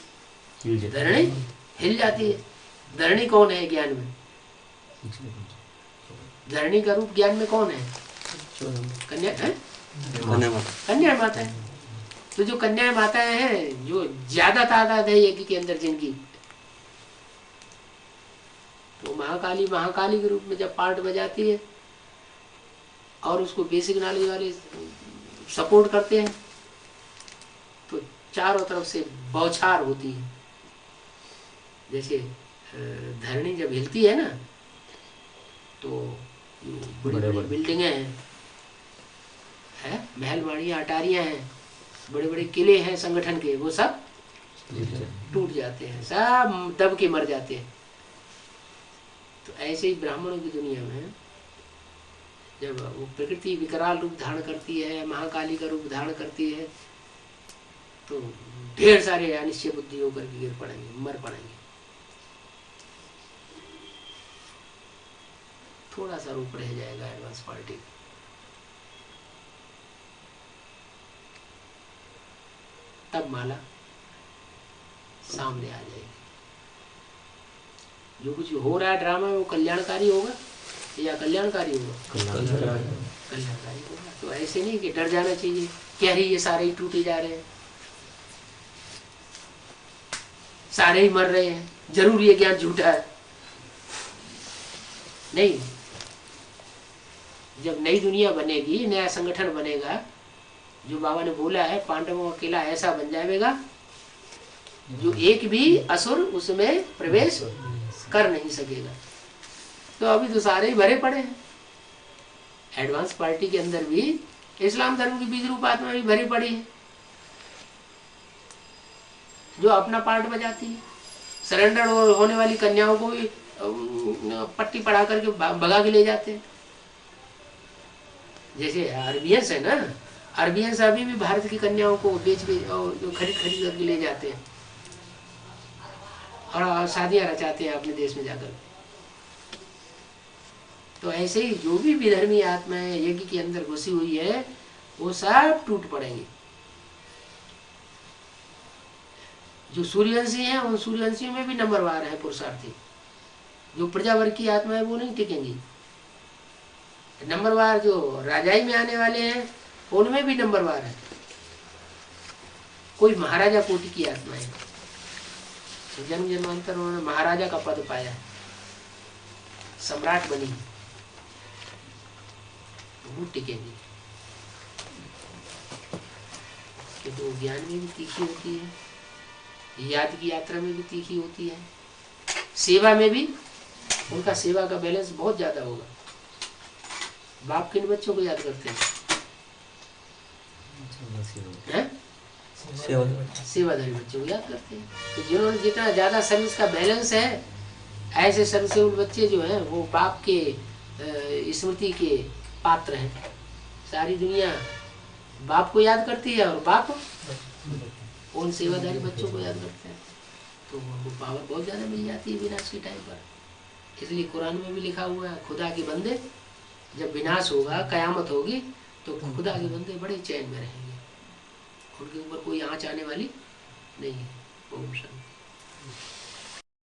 धरणी हिल जाती है। धरणी कौन है ज्ञान में? धरणी का रूप ज्ञान में कौन है? कन्या है, कन्या माता है। तो जो कन्या माताएं हैं, जो ज्यादा तादाद है यज्ञ के अंदर जिनकी, तो महाकाली महाकाली के रूप में जब पार्ट बजाती है और उसको बेसिक नॉलेज वाले सपोर्ट करते हैं, तो चारों तरफ से बौछार होती है। जैसे धरणी जब हिलती है ना, तो बड़ी बड़ी बिल्डिंगें हैं, महल माड़ियाँ अटारियाँ हैं, बड़े बड़े किले हैं संगठन के, वो सब टूट जाते हैं, सब दब के मर जाते हैं। तो ऐसे ही ब्राह्मणों की दुनिया में जब वो प्रकृति विकराल रूप धारण करती है, महाकाली का रूप धारण करती है, तो ढेर सारे अनिश्चय बुद्धि होकर के गिर पड़ेंगे, मर पड़ेंगे। थोड़ा सा रूप रह जाएगा एडवांस पार्टी, तब माला सामने आ जाएगी। जो कुछ हो रहा है ड्रामा में, वो कल्याणकारी होगा या कल्याणकारी होगा? कल्याणकारी होगा। तो ऐसे नहीं कि डर जाना चाहिए, क्या ही ये सारे ही टूटे जा रहे हैं, सारे ही मर रहे हैं, जरूर ये ज्ञान झूठा है। नहीं, जब नई दुनिया बनेगी, नया संगठन बनेगा, जो बाबा ने बोला है पांडवों का किला ऐसा बन जाएगा जो एक भी असुर उसमें प्रवेश कर नहीं सकेगा। तो अभी तो सारे ही भरे पड़े हैं। एडवांस पार्टी के अंदर भी इस्लाम धर्म की बीज रूप आत्मा भी भरी पड़ी है, जो अपना पार्ट बजाती है। सरेंडर होने वाली कन्याओं को भी पट्टी पढ़ा करके भगा के ले जाते हैं। जैसे अरबियंस है ना, अरबियंस अभी भी भारत की कन्याओं को बेच खरीद करके ले जाते हैं और शादियां रचाते हैं अपने देश में जाकर। तो ऐसे ही जो भी विधर्मी आत्माएं यज्ञ के अंदर घुसी हुई है, वो सब टूट पड़ेंगे। जो सूर्यवंशी हैं, उन सूर्यवंशियों में भी नंबरवार है पुरुषार्थी। जो प्रजावर्ग की आत्मा है वो नहीं टिकेंगी। नंबरवार जो राजाई में आने वाले हैं, उनमें भी नंबरवार है। कोई महाराजा कोटि की आत्मा है, जन्म जन्मांतर उन्होंने महाराजा का पद पाया, सम्राट बनी, वो टिकेंगी। क्योंकि वो ज्ञान में भी तीखी होती है, याद की यात्रा में भी तीखी होती है, सेवा में भी उनका सेवा का बैलेंस बहुत ज्यादा होगा। बाप किन बच्चों को याद करते हैं? सेवाधारी बच्चों को याद करते हैं। तो जिन्होंने जितना ज्यादा सर्विस का बैलेंस है, ऐसे सर्विसेबल बच्चे जो हैं वो बाप के स्मृति के पात्र हैं। सारी दुनिया बाप को याद करती है और बाप उन सेवाधारी बच्चों को याद करते हैं। तो उनको पावर बहुत ज्यादा मिल जाती है विनाश के टाइम पर। इसलिए कुरान में भी लिखा हुआ है, खुदा के बंदे जब विनाश होगा, कयामत होगी, तो खुदा के बंदे बड़े चैन में रहेंगे, उनके ऊपर कोई आँच आने वाली नहीं है। ओम शांति।